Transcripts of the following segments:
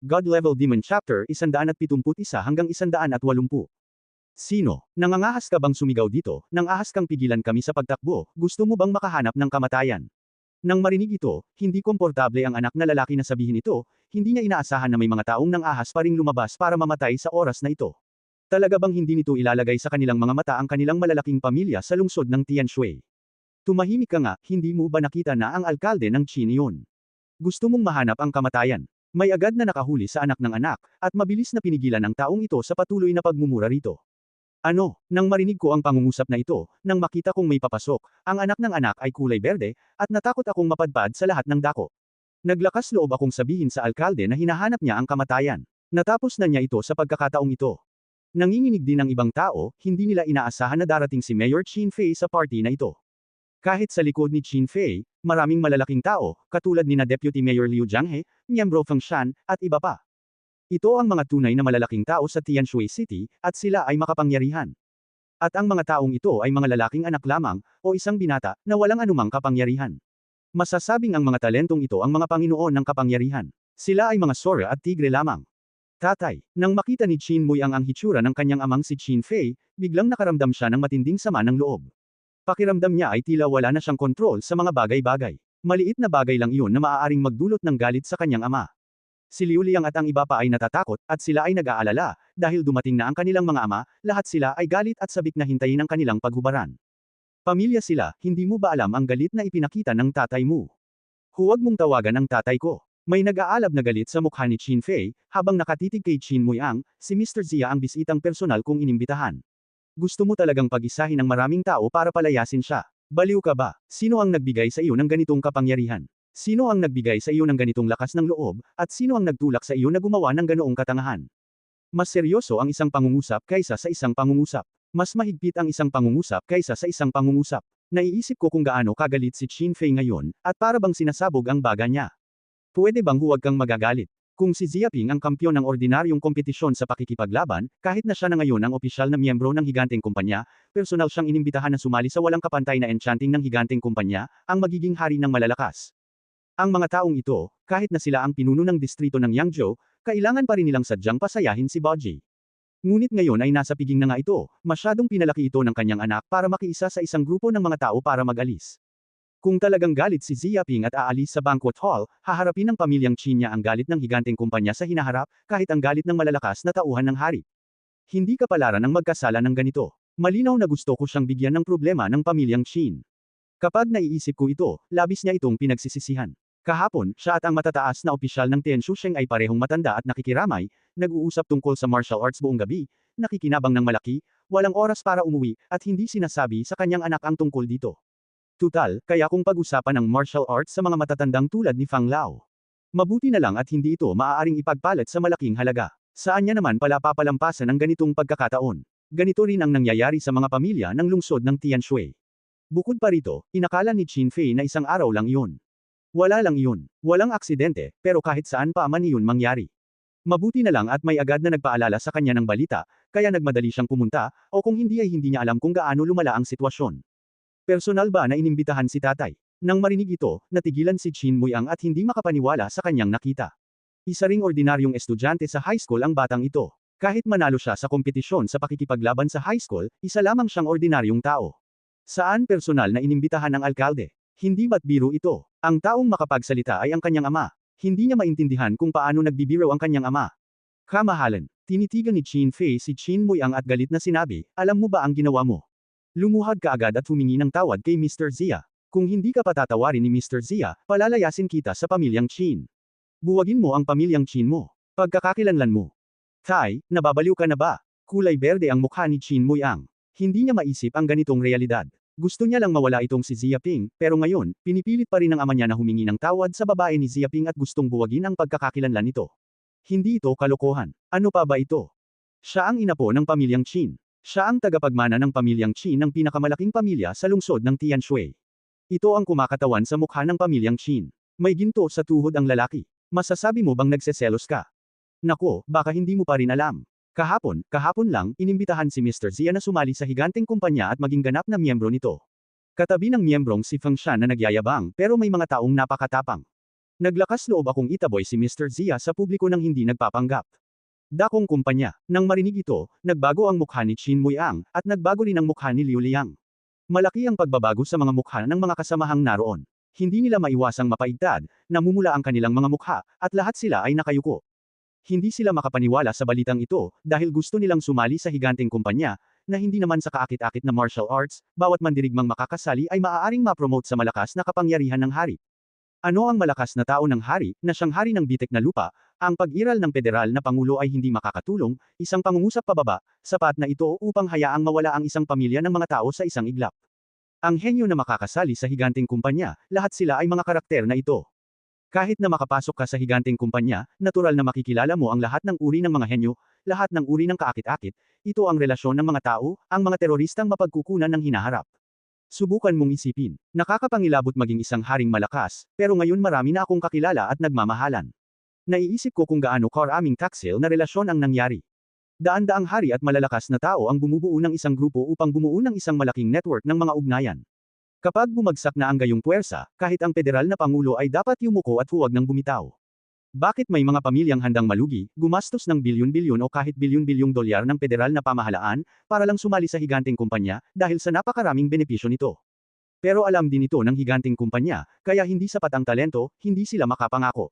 God Level Demon Chapter 171 hanggang 180. Sino? Nangangahas ka bang sumigaw dito? Nang ahas kang pigilan kami sa pagtakbo, gusto mo bang makahanap ng kamatayan? Nang marinig ito, hindi komportable ang anak na lalaki na sabihin ito, hindi niya inaasahan na may mga taong nang ahas pa ring lumabas para mamatay sa oras na ito. Talaga bang hindi nito ilalagay sa kanilang mga mata ang kanilang malalaking pamilya sa lungsod ng Tianshui? Tumahimik ka nga, hindi mo ba nakita na ang alkalde ng Qin iyon? Gusto mong mahanap ang kamatayan? May agad na nakahuli sa anak ng anak, at mabilis na pinigilan ng taong ito sa patuloy na pagmumura rito. Ano, nang marinig ko ang pangungusap na ito, nang makita kong may papasok, ang anak ng anak ay kulay berde, at natakot akong mapadpad sa lahat ng dako. Naglakas loob akong sabihin sa alkalde na hinahanap niya ang kamatayan. Natapos na niya ito sa pagkakataong ito. Nanginginig din ang ibang tao, hindi nila inaasahan na darating si Mayor Qin Fei sa party na ito. Kahit sa likod ni Qin Fei, maraming malalaking tao, katulad ni na Deputy Mayor Liu Jianghe, Miyembro Feng Shan, at iba pa. Ito ang mga tunay na malalaking tao sa Tianshui City, at sila ay makapangyarihan. At ang mga taong ito ay mga lalaking anak lamang, o isang binata, na walang anumang kapangyarihan. Masasabing ang mga talentong ito ang mga panginoon ng kapangyarihan. Sila ay mga Sora at Tigre lamang. Tatay, nang makita ni Qin Mui ang hitsura ng kanyang amang si Qin Fei, biglang nakaramdam siya ng matinding sama ng loob. Pakiramdam niya ay tila wala na siyang kontrol sa mga bagay-bagay. Maliit na bagay lang iyon na maaaring magdulot ng galit sa kanyang ama. Si Liu Liang at ang iba pa ay natatakot, at sila ay nag-aalala, dahil dumating na ang kanilang mga ama, lahat sila ay galit at sabik na hintayin ang kanilang paghubaran. Pamilya sila, hindi mo ba alam ang galit na ipinakita ng tatay mo? Huwag mong tawagan ang tatay ko. May nag-aalab na galit sa mukha ni Qin Fei, habang nakatitig kay Qin Mui Ang, si Mr. Zia ang bisitang personal kong inimbitahan. Gusto mo talagang pag-isahin ang maraming tao para palayasin siya. Baliw ka ba? Sino ang nagbigay sa iyo ng ganitong kapangyarihan? Sino ang nagbigay sa iyo ng ganitong lakas ng loob, at sino ang nagtulak sa iyo na gumawa ng ganoong katangahan? Mas seryoso ang isang pangungusap kaysa sa isang pangungusap. Mas mahigpit ang isang pangungusap kaysa sa isang pangungusap. Naiisip ko kung gaano kagalit si Qin Fei ngayon, at para bang sinasabog ang baga niya. Pwede bang huwag kang magagalit? Kung si Ziaping ang kampyon ng ordinaryong kompetisyon sa pakikipaglaban, kahit na siya na ngayon ang opisyal na miyembro ng higanteng kumpanya, personal siyang inimbitahan na sumali sa walang kapantay na enchanting ng higanteng kumpanya, ang magiging hari ng malalakas. Ang mga taong ito, kahit na sila ang pinuno ng distrito ng Yangzhou, kailangan pa rin nilang sadyang pasayahin si Boji. Ngunit ngayon ay nasa piging na nga ito, masyadong pinalaki ito ng kanyang anak para makiisa sa isang grupo ng mga tao para mag-alis. Kung talagang galit si Ziaping at aalis sa banquet hall, haharapin ng pamilyang Qin niya ang galit ng higanteng kumpanya sa hinaharap, kahit ang galit ng malalakas na tauhan ng hari. Hindi kapalaran ang magkasala ng ganito. Malinaw na gusto ko siyang bigyan ng problema ng pamilyang Qin. Kapag naiisip ko ito, labis niya itong pinagsisisihan. Kahapon, siya at ang matataas na opisyal ng Tianshusheng ay parehong matanda at nakikiramay, nag-uusap tungkol sa martial arts buong gabi, nakikinabang ng malaki, walang oras para umuwi, at hindi sinasabi sa kanyang anak ang tungkol dito. Tutal, kaya kung pag-usapan ng martial arts sa mga matatandang tulad ni Fang Lao. Mabuti na lang at hindi ito maaaring ipagpalit sa malaking halaga. Saan niya naman pala papalampasan ang ganitong pagkakataon? Ganito rin ang nangyayari sa mga pamilya ng lungsod ng Tianshui. Bukod pa rito, inakala ni Qin Fei na isang araw lang iyon. Wala lang iyon. Walang aksidente, pero kahit saan pa man iyon mangyari. Mabuti na lang at may agad na nagpaalala sa kanya ng balita, kaya nagmadali siyang pumunta, o kung hindi ay hindi niya alam kung gaano lumala ang sitwasyon. Personal ba na inimbitahan si tatay? Nang marinig ito, natigilan si Qin Mui Ang at hindi makapaniwala sa kanyang nakita. Isa ring ordinaryong estudyante sa high school ang batang ito. Kahit manalo siya sa kompetisyon sa pakikipaglaban sa high school, isa lamang siyang ordinaryong tao. Saan personal na inimbitahan ng alkalde? Hindi ba't biro ito? Ang taong makapagsalita ay ang kanyang ama. Hindi niya maintindihan kung paano nagbibiro ang kanyang ama. Kamahalan. Tinitigan ni Qin Fei si Qin Mui Ang at galit na sinabi, alam mo ba ang ginawa mo? Lumuhad ka agad at humingi ng tawad kay Mr. Zia. Kung hindi ka patatawarin ni Mr. Zia, palalayasin kita sa pamilyang Qin. Buwagin mo ang pamilyang Qin mo. Pagkakakilanlan mo. Tay, nababaliw ka na ba? Kulay berde ang mukha ni Qin Mui Ang. Hindi niya maisip ang ganitong realidad. Gusto niya lang mawala itong si Ziaping, pero ngayon, pinipilit pa rin ng ama niya na humingi ng tawad sa babae ni Ziaping at gustong buwagin ang pagkakakilanlan nito. Hindi ito kalokohan. Ano pa ba ito? Siya ang inapo ng pamilyang Qin. Siya ang tagapagmana ng pamilyang Qin ng pinakamalaking pamilya sa lungsod ng Tianshui. Ito ang kumakatawan sa mukha ng pamilyang Qin. May ginto sa tuhod ang lalaki. Masasabi mo bang nagseselos ka? Nako, baka hindi mo pa rin alam. Kahapon lang, inimbitahan si Mr. Zia na sumali sa higanteng kumpanya at maging ganap na miyembro nito. Katabi ng miyembrong si Feng Shan na nagyayabang pero may mga taong napakatapang. Naglakas loob akong itaboy si Mr. Zia sa publiko nang hindi nagpapanggap. Dakong kumpanya. Nang marinig ito, nagbago ang mukha ni Qin Muiang, at nagbago rin ang mukha ni Liu Liang. Malaki ang pagbabago sa mga mukha ng mga kasamahang naroon. Hindi nila maiwasang mapaigtad, namumula ang kanilang mga mukha, at lahat sila ay nakayuko. Hindi sila makapaniwala sa balitang ito, dahil gusto nilang sumali sa higanteng kumpanya, na hindi naman sa kaakit-akit na martial arts, bawat mandirigmang makakasali ay maaaring ma-promote sa malakas na kapangyarihan ng hari. Ano ang malakas na tao ng hari, na siyang hari ng bitik na lupa, ang pag-iral ng federal na pangulo ay hindi makakatulong, isang pangungusap pababa, sapat na ito upang hayaang mawala ang isang pamilya ng mga tao sa isang iglap. Ang henyo na makakasali sa higanteng kumpanya, lahat sila ay mga karakter na ito. Kahit na makapasok ka sa higanteng kumpanya, natural na makikilala mo ang lahat ng uri ng mga henyo, lahat ng uri ng kaakit-akit, ito ang relasyon ng mga tao, ang mga teroristang mapagkukunan ng hinaharap. Subukan mong isipin, nakakapangilabot maging isang haring malakas, pero ngayon marami na akong kakilala at nagmamahalan. Naiisip ko kung gaano karaming taksil na relasyon ang nangyari. Daan-daang hari at malalakas na tao ang bumubuo ng isang grupo upang bumuo ng isang malaking network ng mga ugnayan. Kapag bumagsak na ang gayong puwersa, kahit ang federal na pangulo ay dapat yumuko at huwag nang bumitaw. Bakit may mga pamilyang handang malugi, gumastos ng bilyon-bilyon o kahit bilyon-bilyong dolyar ng federal na pamahalaan, para lang sumali sa higanteng kumpanya, dahil sa napakaraming benepisyo nito? Pero alam din ito ng higanteng kumpanya, kaya hindi sapat ang talento, hindi sila makapangako.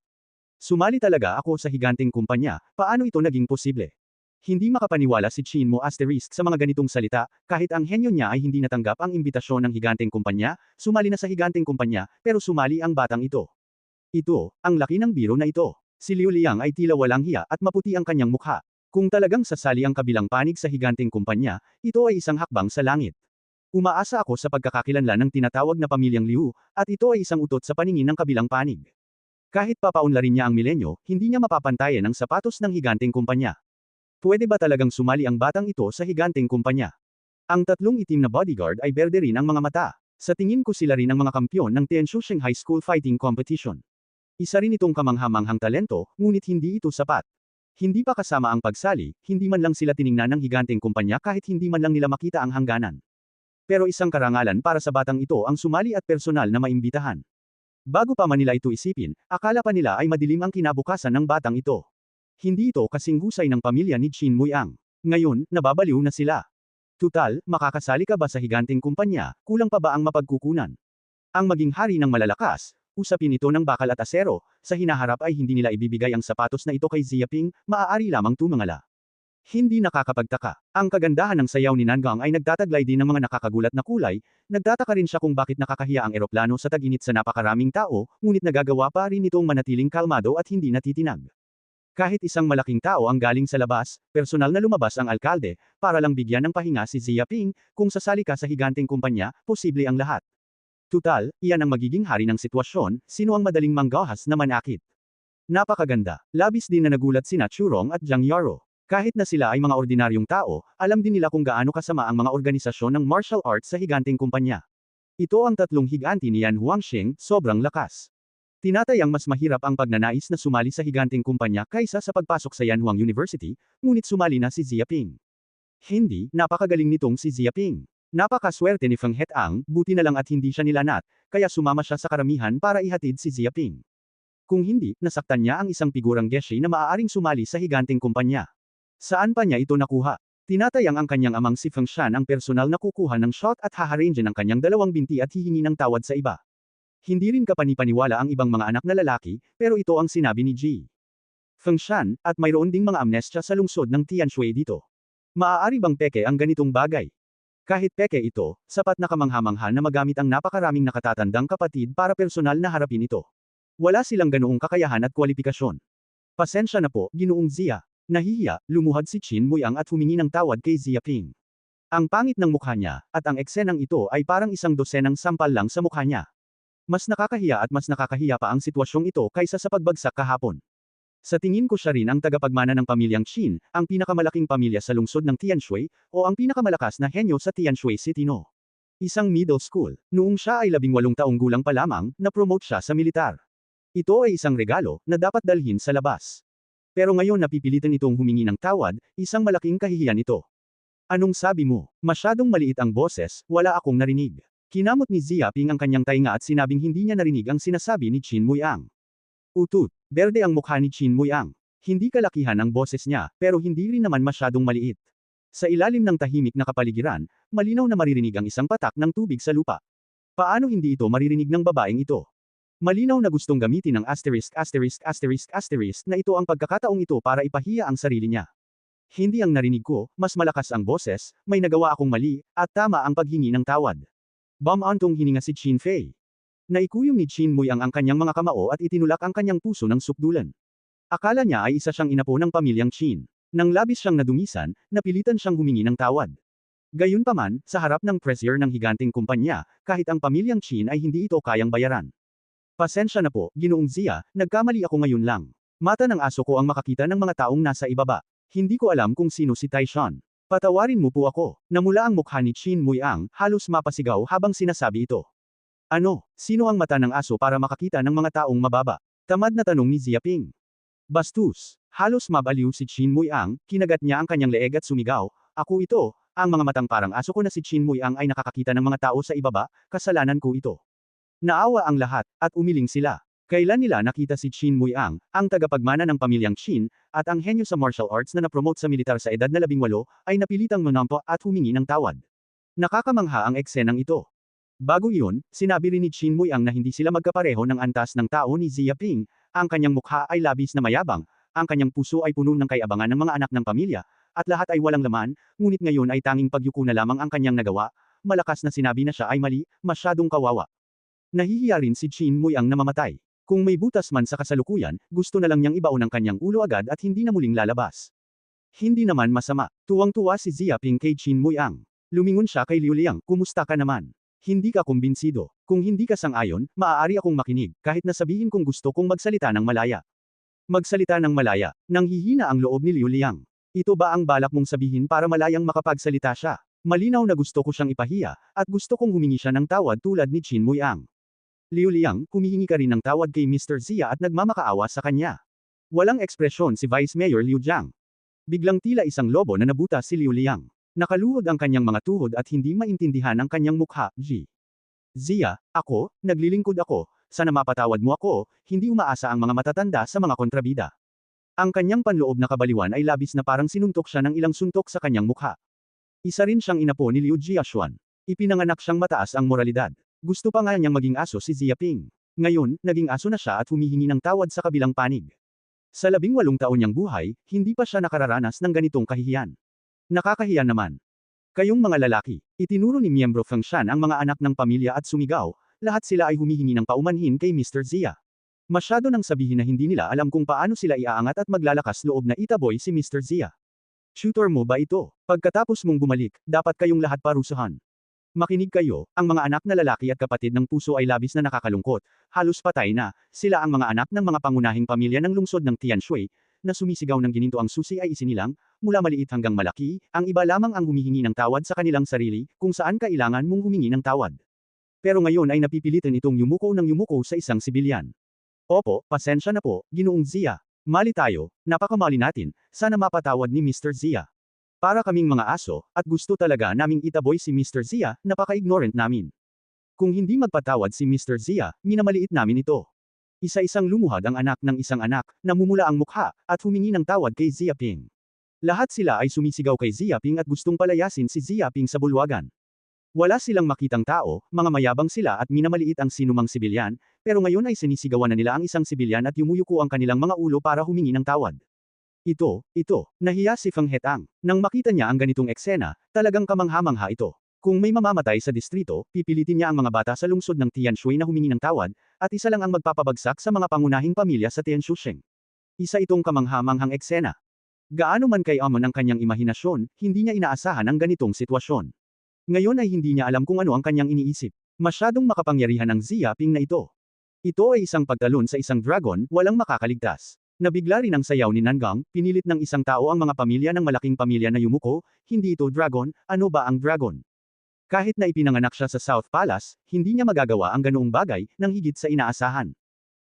Sumali talaga ako sa higanteng kumpanya, paano ito naging posible? Hindi makapaniwala si Qin Mo asterisk sa mga ganitong salita, kahit ang henyo niya ay hindi natanggap ang imbitasyon ng higanteng kumpanya, sumali na sa higanteng kumpanya, pero sumali ang batang ito. Ito, ang laki ng biro na ito. Si Liu Liang ay tila walang hiya at maputi ang kanyang mukha. Kung talagang sasali ang kabilang panig sa higanteng kumpanya, ito ay isang hakbang sa langit. Umaasa ako sa pagkakakilanlan ng tinatawag na pamilyang Liu, at ito ay isang utot sa paningin ng kabilang panig. Kahit papaunlarin niya ang milenyo, hindi niya mapapantayan ang sapatos ng higanteng kumpanya. Pwede ba talagang sumali ang batang ito sa higanteng kumpanya? Ang tatlong itim na bodyguard ay berde rin ang mga mata. Sa tingin ko sila rin ang mga kampyon ng Tianshusheng High School Fighting Competition. Isa rin itong kamanghamanghang talento, ngunit hindi ito sapat. Hindi pa kasama ang pagsali, hindi man lang sila tiningnan ng higanteng kumpanya kahit hindi man lang nila makita ang hangganan. Pero isang karangalan para sa batang ito ang sumali at personal na maimbitahan. Bago pa man nila ito isipin, akala pa nila ay madilim ang kinabukasan ng batang ito. Hindi ito kasing husay ng pamilya ni Qin Muiang. Ngayon, nababaliw na sila. Tutal, makakasali ka ba sa higanteng kumpanya, kulang pa ba ang mapagkukunan? Ang maging hari ng malalakas, usapin ito ng bakal at asero, sa hinaharap ay hindi nila ibibigay ang sapatos na ito kay Ziaping, maaari lamang tumangala. Hindi nakakapagtaka. Ang kagandahan ng sayaw ni Nangang ay nagtataglay din ng mga nakakagulat na kulay, nagtataka rin siya kung bakit nakakahiya ang eroplano sa tag-init sa napakaraming tao, ngunit nagagawa pa rin itong manatiling kalmado at hindi natitinag. Kahit isang malaking tao ang galing sa labas, personal na lumabas ang alkalde, para lang bigyan ng pahinga si Ziaping, kung sasali ka sa higanteng kumpanya, posible ang lahat. Tutal, iyan ang magiging hari ng sitwasyon, sino ang madaling manggahas na manakit. Napakaganda. Labis din na nagulat sina Churong at Jiang Yaro. Kahit na sila ay mga ordinaryong tao, alam din nila kung gaano kasama ang mga organisasyon ng martial arts sa higanteng kumpanya. Ito ang tatlong higanti ni Yan Huangsheng, sobrang lakas. Tinatayang mas mahirap ang pagnanais na sumali sa higanteng kumpanya kaysa sa pagpasok sa Yanhuang University, ngunit sumali na si Ziaping. Hindi, napakagaling nitong si Ziaping. Napakaswerte ni Feng Hetang, buti na lang at hindi siya nilanat, kaya sumama siya sa karamihan para ihatid si Ziaping. Kung hindi, nasaktan niya ang isang figurang geshi na maaaring sumali sa higanteng kumpanya. Saan pa niya ito nakuha? Tinatayang ang kanyang amang si Feng Shan ang personal na kukuha ng shot at haharange ng kanyang dalawang binti at hihingi ng tawad sa iba. Hindi rin kapanipaniwala ang ibang mga anak na lalaki, pero ito ang sinabi ni Ji Feng Shan, at mayroon ding mga amnestya sa lungsod ng Tianshui dito. Maaari bang peke ang ganitong bagay? Kahit peke ito, sapat na kamangha-mangha na magamit ang napakaraming nakatatandang kapatid para personal na harapin ito. Wala silang ganoong kakayahan at kwalifikasyon. Pasensya na po, Ginoong Zia. Nahihiya, lumuhad si Qin Muiang at humingi ng tawad kay Ziaping. Ang pangit ng mukha niya, at ang eksenang ito ay parang isang dosenang sampal lang sa mukha niya. Mas nakakahiya at mas nakakahiya pa ang sitwasyong ito kaysa sa pagbagsak kahapon. Sa tingin ko siya rin ang tagapagmana ng pamilyang Qin, ang pinakamalaking pamilya sa lungsod ng Tianshui, o ang pinakamalakas na henyo sa Tianshui City no. Isang middle school. Noong siya ay 18 taong gulang pa lamang, na-promote siya sa militar. Ito ay isang regalo, na dapat dalhin sa labas. Pero ngayon napipilitan itong humingi ng tawad, isang malaking kahihiyan ito. Anong sabi mo? Masyadong maliit ang boses, wala akong narinig. Kinamot ni Ziaping ang kanyang tainga at sinabing hindi niya narinig ang sinasabi ni Qin Muiang. Utut, berde ang mukha ni Chin Muyang. Hindi kalakihan ang boses niya, pero hindi rin naman masyadong maliit. Sa ilalim ng tahimik na kapaligiran, malinaw na maririnig ang isang patak ng tubig sa lupa. Paano hindi ito maririnig ng babaeng ito? Malinaw na gustong gamitin ng na ito ang pagkakataong ito para ipahiya ang sarili niya. Hindi ang narinig ko, mas malakas ang boses, may nagawa akong mali, at tama ang paghingi ng tawad. Bumantong hininga si Chin Fei. Naikuyom ni Chin Muyang ang kanyang mga kamao at itinulak ang kanyang puso ng sukdulan. Akala niya ay isa siyang inapo ng pamilyang Chin. Nang labis siyang nadumisan, napilitan siyang humingi ng tawad. Gayunpaman, sa harap ng pressure ng higanting kumpanya, kahit ang pamilyang Chin ay hindi ito kayang bayaran. Pasensya na po, Ginoong Zia, nagkamali ako ngayon lang. Mata ng aso ko ang makakita ng mga taong nasa ibaba. Hindi ko alam kung sino si Taishan. Patawarin mo po ako. Namula ang mukha ni Chin Muyang, halos mapasigaw habang sinasabi ito. Ano, sino ang mata ng aso para makakita ng mga taong mababa? Tamad na tanong ni Zia Ping. Bastos. Halos mabaliw si Chin Muyang, kinagat niya ang kanyang leeg at sumigaw, ako ito, ang mga matang parang aso ko na si Chin Muyang ay nakakakita ng mga tao sa ibaba, kasalanan ko ito. Naawa ang lahat, at umiling sila. Kailan nila nakita si Chin Muyang, ang tagapagmana ng pamilyang Chin, at ang henyo sa martial arts na napromote sa militar sa edad na 18, ay napilitang manampo at humingi ng tawad. Nakakamangha ang eksenang ito. Bago iyon, sinabi rin ni Chin Muyang na hindi sila magkapareho ng antas ng tao ni Zia Ping, ang kanyang mukha ay labis na mayabang, ang kanyang puso ay puno ng kayabangan ng mga anak ng pamilya, at lahat ay walang laman, ngunit ngayon ay tanging pagyuko na lamang ang kanyang nagawa, malakas na sinabi na siya ay mali, masyadong kawawa. Nahihiya rin si Chin Muyang na mamatay. Kung may butas man sa kasalukuyan, gusto na lang niyang ibaon ang kanyang ulo agad at hindi na muling lalabas. Hindi naman masama. Tuwang-tuwa si Zia Ping kay Chin Muyang. Lumingon siya kay Liu Liang, kumusta ka naman? Hindi ka kumbinsido. Kung hindi ka sang-ayon, maaari akong makinig, kahit na sabihin kong gusto kong magsalita ng malaya. Magsalita ng malaya, nang hihina ang loob ni Liu Liang. Ito ba ang balak mong sabihin para malayang makapagsalita siya? Malinaw na gusto ko siyang ipahiya, at gusto kong humingi siya ng tawad tulad ni Chin Muyang. Liu Liang, humihingi ka rin ng tawad kay Mr. Zia at nagmamakaawa sa kanya. Walang ekspresyon si Vice Mayor Liu Jiang. Biglang tila isang lobo na nabuta si Liu Liang. Nakaluhod ang kanyang mga tuhod at hindi maintindihan ang kanyang mukha, Zia, ako, naglilingkod ako, sana mapatawad mo ako, hindi umaasa ang mga matatanda sa mga kontrabida. Ang kanyang panloob na kabaliwan ay labis na parang sinuntok siya ng ilang suntok sa kanyang mukha. Isa rin siyang inapo ni Liu Jiaxuan. Ipinanganak siyang mataas ang moralidad. Gusto pa nga niyang maging aso si Zia Ping. Ngayon, naging aso na siya at humihingi ng tawad sa kabilang panig. Sa 18 taon niyang buhay, hindi pa siya nakararanas ng ganitong kahihiyan. Nakakahiya naman. Kayong mga lalaki, itinuro ni Miyembro Fengshan ang mga anak ng pamilya at sumigaw, lahat sila ay humihingi ng paumanhin kay Mr. Zia. Masyado nang sabihin na hindi nila alam kung paano sila iaangat at maglalakas loob na itaboy si Mr. Zia. Tutor mo ba ito? Pagkatapos mong bumalik, dapat kayong lahat parusahan. Makinig kayo, ang mga anak na lalaki at kapatid ng puso ay labis na nakakalungkot, halos patay na, sila ang mga anak ng mga pangunahing pamilya ng lungsod ng Tianshui, na sumisigaw ng gininto ang susi ay isinilang, mula maliit hanggang malaki, ang iba lamang ang humihingi ng tawad sa kanilang sarili, kung saan kailangan mong humingi ng tawad. Pero ngayon ay napipilitan itong yumuko ng yumuko sa isang sibilyan. Opo, pasensya na po, Ginoong Zia. Mali tayo, napakamali natin, sana mapatawad ni Mr. Zia. Para kaming mga aso, at gusto talaga naming itaboy si Mr. Zia, napaka-ignorant namin. Kung hindi magpatawad si Mr. Zia, minamaliit namin ito. Isa-isang lumuhad ang anak ng isang anak, namumula ang mukha, at humingi ng tawad kay Zia Ping. Lahat sila ay sumisigaw kay Zia Ping at gustong palayasin si Zia Ping sa bulwagan. Wala silang makitang tao, mga mayabang sila at minamaliit ang sinumang sibilyan, pero ngayon ay sinisigawan na nila ang isang sibilyan at yumuyuko ang kanilang mga ulo para humingi ng tawad. Ito, nahiya si Feng Hetang. Nang makita niya ang ganitong eksena, talagang kamangha-mangha ito. Kung may mamamatay sa distrito, pipilitin niya ang mga bata sa lungsod ng Tianshui na humingi ng tawad, at isa lang ang magpapabagsak sa mga pangunahing pamilya sa Tianshusheng. Isa itong kamangha-manghang eksena. Gaano man kay-amon ang kanyang imahinasyon, hindi niya inaasahan ang ganitong sitwasyon. Ngayon ay hindi niya alam kung ano ang kanyang iniisip. Masyadong makapangyarihan ang Zia Ping na ito. Ito ay isang pagtalon sa isang dragon, walang makakaligtas. Nabigla rin ang sayaw ni Nangang, pinilit ng isang tao ang mga pamilya ng malaking pamilya na yumuko, hindi ito dragon, ano ba ang dragon? Kahit na ipinanganak siya sa South Palace, hindi niya magagawa ang ganoong bagay, nang higit sa inaasahan.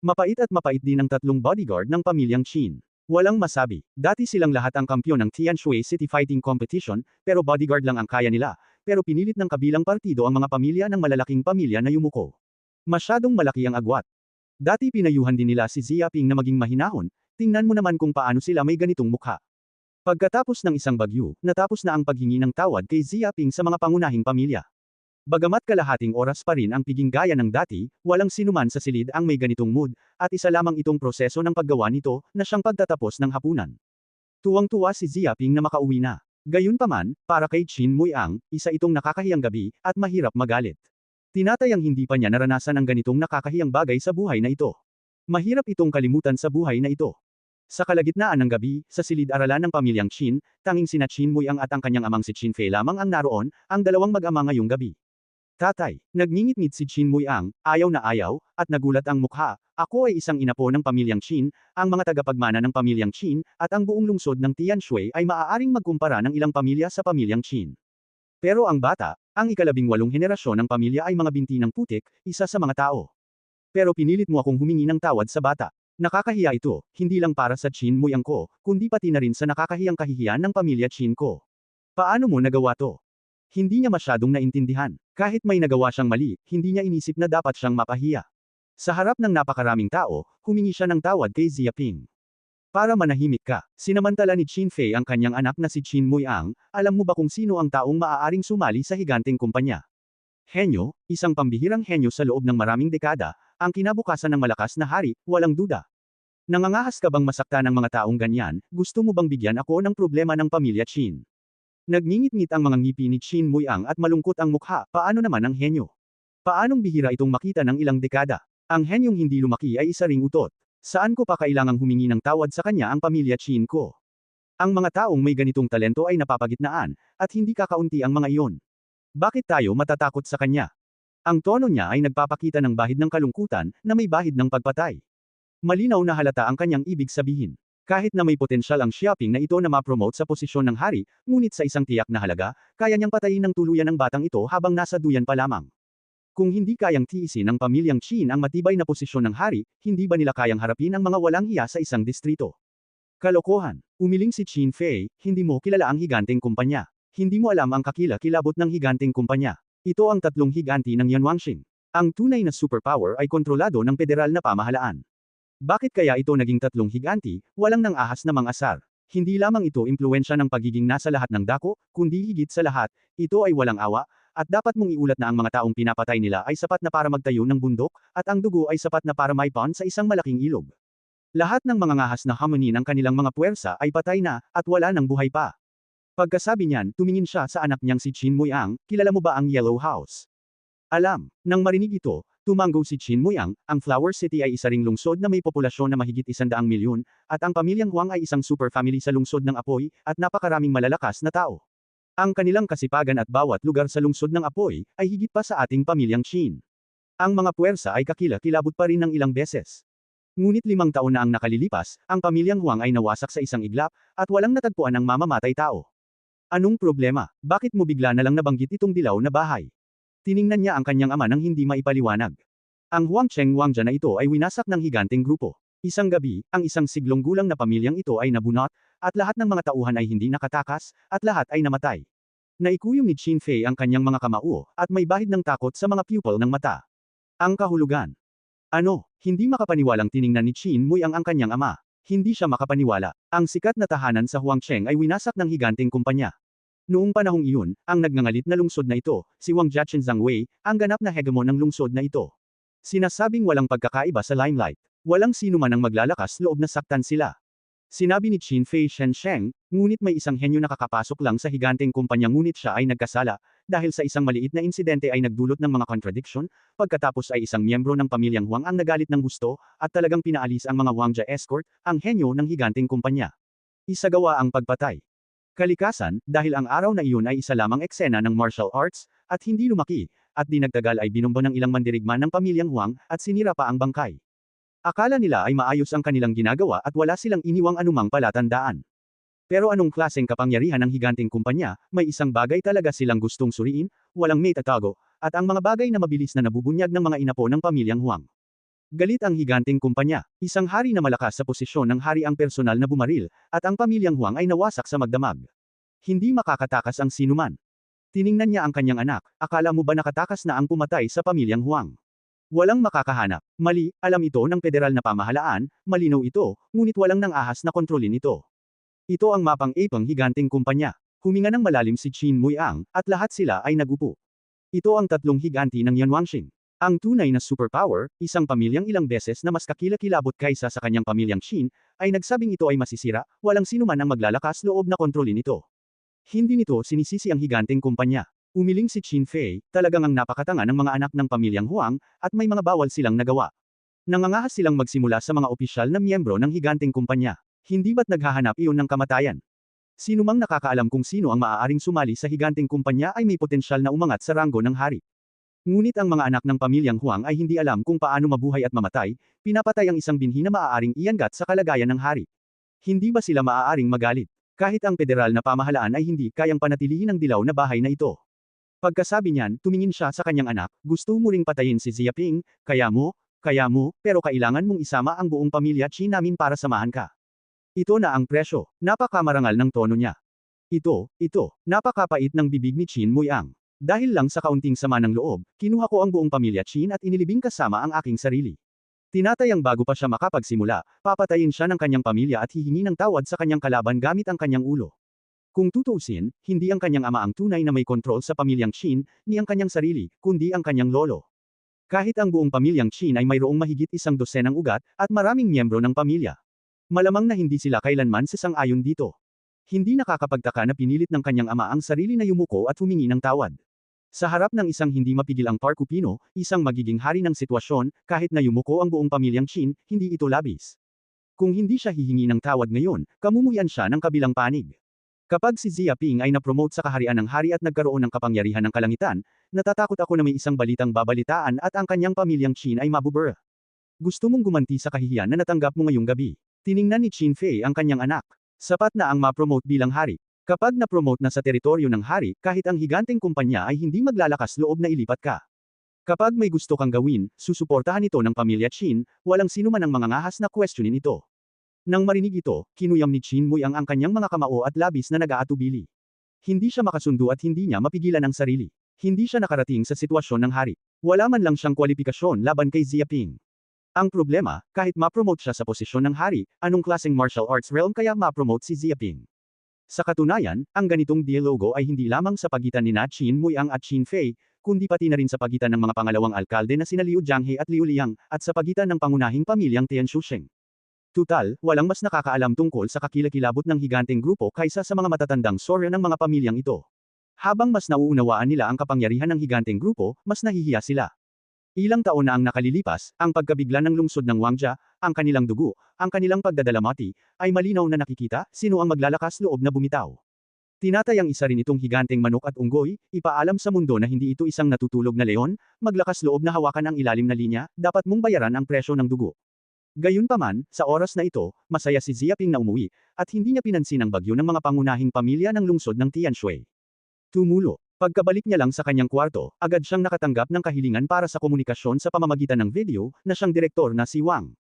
Mapait at mapait din ang tatlong bodyguard ng pamilyang Qin. Walang masabi, dati silang lahat ang kampyon ng Tianshui City Fighting Competition, pero bodyguard lang ang kaya nila, pero pinilit ng kabilang partido ang mga pamilya ng malalaking pamilya na yumuko. Masyadong malaki ang agwat. Dati pinayuhan din nila si Ziaping na maging mahinahon, tingnan mo naman kung paano sila may ganitong mukha. Pagkatapos ng isang bagyo, natapos na ang paghingi ng tawad kay Ziaping sa mga pangunahing pamilya. Bagamat kalahating oras pa rin ang piging gaya ng dati, walang sinuman sa silid ang may ganitong mood, at isa lamang itong proseso ng paggawa nito, na siyang pagtatapos ng hapunan. Tuwang-tuwa si Ziaping na makauwi na. Gayunpaman, para kay Chin Muiang, isa itong nakakahiyang gabi, at mahirap magalit. Tinatayang hindi pa niya naranasan ang ganitong nakakahiyang bagay sa buhay na ito. Mahirap itong kalimutan sa buhay na ito. Sa kalagitnaan ng gabi, sa silid-aralan ng pamilyang Chin, tanging sina Chin Muiang at ang kanyang amang si Chin Fei lamang ang naroon, ang dalawang mag-ama ngayong gabi. Tatay, nagngingit-ngit si Chin Muiang, ayaw na ayaw, at nagulat ang mukha. Ako ay isang inapo ng pamilyang Chin, ang mga tagapagmana ng pamilyang Chin, at ang buong lungsod ng Tianshui ay maaaring magkumpara ng ilang pamilya sa pamilyang Chin. Pero ang bata, ang ika-18 henerasyon ng pamilya ay mga binti ng putik, isa sa mga tao. Pero pinilit mo akong humingi ng tawad sa bata. Nakakahiya ito, hindi lang para sa Chin Muiang ko, kundi pati na rin sa nakakahiyang kahihiyan ng pamilya Chin ko. Paano mo nagawa to? Hindi niya masyadong naintindihan. Kahit may nagawa siyang mali, hindi niya inisip na dapat siyang mapahiya. Sa harap ng napakaraming tao, humingi siya ng tawad kay Ziaping. Para manahimik ka, sinamantala ni Chin Fei ang kanyang anak na si Chin Muiang, alam mo ba kung sino ang taong maaaring sumali sa higanteng kumpanya? Henyo, isang pambihirang henyo sa loob ng maraming dekada, ang kinabukasan ng malakas na hari, walang duda. Nangangahas ka bang masakta ng mga taong ganyan, gusto mo bang bigyan ako ng problema ng pamilya Chin? Nagngingit-ngit ang mga ngipi ni Chin Muiang at malungkot ang mukha, paano naman ang henyo? Paanong bihira itong makita ng ilang dekada? Ang henyong hindi lumaki ay isa ring utot. Saan ko pa kailangang humingi ng tawad sa kanya ang pamilya Chin ko? Ang mga taong may ganitong talento ay napapagitnaan, at hindi kakaunti ang mga iyon. Bakit tayo matatakot sa kanya? Ang tono niya ay nagpapakita ng bahid ng kalungkutan, na may bahid ng pagpatay. Malinaw na halata ang kanyang ibig sabihin. Kahit na may potensyal ang Xiaoping na ito na ma-promote sa posisyon ng hari, ngunit sa isang tiyak na halaga, kaya niyang patayin ng tuluyan ng batang ito habang nasa duyan pa lamang. Kung hindi kayang tiisin ng pamilyang Qin ang matibay na posisyon ng hari, hindi ba nila kayang harapin ang mga walang hiya sa isang distrito? Kalokohan. Umiling si Chin Fei, hindi mo kilala ang higanteng kumpanya. Hindi mo alam ang kakila-kilabot ng higanteng kumpanya. Ito ang tatlong higanti ng Yanwangxing. Ang tunay na superpower ay kontrolado ng federal na pamahalaan. Bakit kaya ito naging tatlong higanti, walang nang ahas na mang-asar? Hindi lamang ito impluensya ng pagiging nasa lahat ng dako, kundi higit sa lahat, ito ay walang awa, at dapat mong iulat na ang mga taong pinapatay nila ay sapat na para magtayo ng bundok, at ang dugo ay sapat na para maipon sa isang malaking ilog. Lahat ng mga ngahas na hamoni ng kanilang mga puwersa ay patay na, at wala nang buhay pa. Pagkasabi niyan, tumingin siya sa anak niyang si Chin Muiang, kilala mo ba ang Yellow House? Alam, nang marinig ito, tumanggo si Chin Muiang, ang Flower City ay isa ring lungsod na may populasyon na mahigit 100 milyon, at ang pamilyang Huang ay isang super family sa lungsod ng Apoy, at napakaraming malalakas na tao. Ang kanilang kasipagan at bawat lugar sa lungsod ng Apoy, ay higit pa sa ating pamilyang Qin. Ang mga puwersa ay kakila-kilabot pa rin ng ilang beses. Ngunit 5 taon na ang nakalilipas, ang pamilyang Huang ay nawasak sa isang iglap, at walang natagpuan ng mamamatay tao. Anong problema? Bakit mo bigla na lang nabanggit itong dilaw na bahay? Tiningnan niya ang kanyang ama nang hindi maipaliwanag. Ang Huangcheng Huangja na ito ay winasak ng higanteng grupo. Isang gabi, ang isang siglong gulang na pamilyang ito ay nabunot, at lahat ng mga tauhan ay hindi nakatakas, at lahat ay namatay. Naikuyom ni Chin Fei ang kanyang mga kamao, at may bahid ng takot sa mga pupil ng mata. Ang kahulugan. Ano, hindi makapaniwalang tiningnan ni Chin Muiang ang kanyang ama. Hindi siya makapaniwala. Ang sikat na tahanan sa Huangcheng ay winasak ng higanteng kumpanya. Noong panahong iyon, ang nagngangalit na lungsod na ito, si Wang Jiachen Zhangwei, ang ganap na hegemon ng lungsod na ito. Sinasabing walang pagkakaiba sa limelight. Walang sino man ang maglalakas loob na saktan sila. Sinabi ni Chin Fei Shensheng, ngunit may isang henyo nakakapasok lang sa higanteng kumpanya ngunit siya ay nagkasala, dahil sa isang maliit na insidente ay nagdulot ng mga contradiction, pagkatapos ay isang miyembro ng pamilyang Huang ang nagalit ng gusto, at talagang pinaalis ang mga Huangja escort, ang henyo ng higanteng kumpanya. Isagawa ang pagpatay. Kalikasan, dahil ang araw na iyon ay isa lamang eksena ng martial arts, at hindi lumaki, at di nagtagal ay binombo ng ilang mandirigma ng pamilyang Huang, at sinira pa ang bangkay. Akala nila ay maayos ang kanilang ginagawa at wala silang iniwang anumang palatandaan. Pero anong klaseng kapangyarihan ng higanteng kumpanya, may isang bagay talaga silang gustong suriin, walang may tatago, at ang mga bagay na mabilis na nabubunyag ng mga inapo ng pamilyang Huang. Galit ang higanteng kumpanya, isang hari na malakas sa posisyon ng hari ang personal na bumaril, at ang pamilyang Huang ay nawasak sa magdamag. Hindi makakatakas ang sinuman. Tiningnan niya ang kanyang anak, akala mo ba nakatakas na ang pumatay sa pamilyang Huang? Walang makakahanap. Mali, alam ito ng federal na pamahalaan, malinaw ito, ngunit walang nang ahas na kontrolin ito. Ito ang mapang ipang higanteng kumpanya. Huminga ng malalim si Qin Muiang, at lahat sila ay nagupo. Ito ang tatlong higanti ng Yanwangxing. Ang tunay na superpower, isang pamilyang ilang beses na mas kakilakilabot kaysa sa kanyang pamilyang Qin, ay nagsabing ito ay masisira, walang sinuman ang maglalakas loob na kontrolin ito. Hindi nito sinisisi ang higanteng kumpanya. Umiling si Qin Fei, talagang ang napakatanga ng mga anak ng pamilyang Huang, at may mga bawal silang nagawa. Nangangahas silang magsimula sa mga opisyal na miyembro ng higanteng kumpanya. Hindi ba't naghahanap iyon ng kamatayan? Sino mang nakakaalam kung sino ang maaaring sumali sa higanteng kumpanya ay may potensyal na umangat sa ranggo ng hari. Ngunit ang mga anak ng pamilyang Huang ay hindi alam kung paano mabuhay at mamatay, pinapatay ang isang binhi na maaaring ianggat sa kalagayan ng hari. Hindi ba sila maaaring magalit? Kahit ang federal na pamahalaan ay hindi kayang panatilihin ang dilaw na bahay na ito. Pagkasabi niyan, tumingin siya sa kanyang anak, gusto mo ring patayin si Ziaping, kaya mo, pero kailangan mong isama ang buong pamilya Qin namin para samahan ka. Ito na ang presyo, napakamarangal ng tono niya. Ito, napakapait ng bibig ni Qin Muiang. Dahil lang sa kaunting sama ng loob, kinuha ko ang buong pamilya Qin at inilibing kasama ang aking sarili. Tinatayang bago pa siya makapagsimula, papatayin siya ng kanyang pamilya at hihingi ng tawad sa kanyang kalaban gamit ang kanyang ulo. Kung tutuusin, hindi ang kanyang ama ang tunay na may kontrol sa pamilyang Qin, ni ang kanyang sarili, kundi ang kanyang lolo. Kahit ang buong pamilyang Qin ay mayroong mahigit 100 ugat, at maraming miyembro ng pamilya. Malamang na hindi sila kailanman sasang-ayon dito. Hindi nakakapagtaka na pinilit ng kanyang ama ang sarili na yumuko at humingi ng tawad. Sa harap ng isang hindi mapigil ang Parkupino, isang magiging hari ng sitwasyon, kahit na yumuko ang buong pamilyang Qin, hindi ito labis. Kung hindi siya hihingi ng tawad ngayon, kamumuyan siya ng kabilang panig. Kapag si Ziaping ay napromote sa kaharian ng hari at nagkaroon ng kapangyarihan ng kalangitan, natatakot ako na may isang balitang babalitaan at ang kanyang pamilyang Qin ay mabubura. Gusto mong gumanti sa kahihiyan na natanggap mo ngayong gabi. Tiningnan ni Qin Fei ang kanyang anak. Sapat na ang ma-promote bilang hari. Kapag na-promote na sa teritoryo ng hari, kahit ang higanteng kumpanya ay hindi maglalakas loob na ilipat ka. Kapag may gusto kang gawin, susuportahan ito ng pamilya Qin, walang sino man ang mangangahas na questionin ito. Nang marinig ito, kinuyam ni Qin Muiang ang kanyang mga kamao at labis na nag-aatubili. Hindi siya makasundo at hindi niya mapigilan ang sarili. Hindi siya nakarating sa sitwasyon ng hari. Wala man lang siyang kwalifikasyon laban kay Ziaping. Ang problema, kahit ma-promote siya sa posisyon ng hari, anong klaseng martial arts realm kaya ma-promote si Ziaping? Sa katunayan, ang ganitong dialogo ay hindi lamang sa pagitan ni Qin Muiang at Qin Fei, kundi pati na rin sa pagitan ng mga pangalawang alkalde na sina Liu Jianghe at Liu Liang, at sa pagitan ng pangunahing pamilyang Tian Shusheng. Tutal, walang mas nakakaalam tungkol sa kakilakilabot ng higanteng grupo kaysa sa mga matatandang sorya ng mga pamilyang ito. Habang mas nauunawaan nila ang kapangyarihan ng higanteng grupo, mas nahihiya sila. Ilang taon na ang nakalilipas, ang pagkabigla ng lungsod ng Wangjia, ang kanilang dugo, ang kanilang pagdadalamati, ay malinaw na nakikita, sino ang maglalakas loob na bumitaw. Tinatayang isa rin itong higanteng manok at unggoy, ipaalam sa mundo na hindi ito isang natutulog na leon, maglakas loob na hawakan ang ilalim na linya, dapat mong bayaran ang presyo ng dugo. Gayunpaman, sa oras na ito, masaya si Ziaping na umuwi, at hindi niya pinansin ang bagyo ng mga pangunahing pamilya ng lungsod ng Tianshui. Tumulo. Pagkabalik niya lang sa kanyang kwarto, agad siyang nakatanggap ng kahilingan para sa komunikasyon sa pamamagitan ng video, na siyang direktor na si Wang.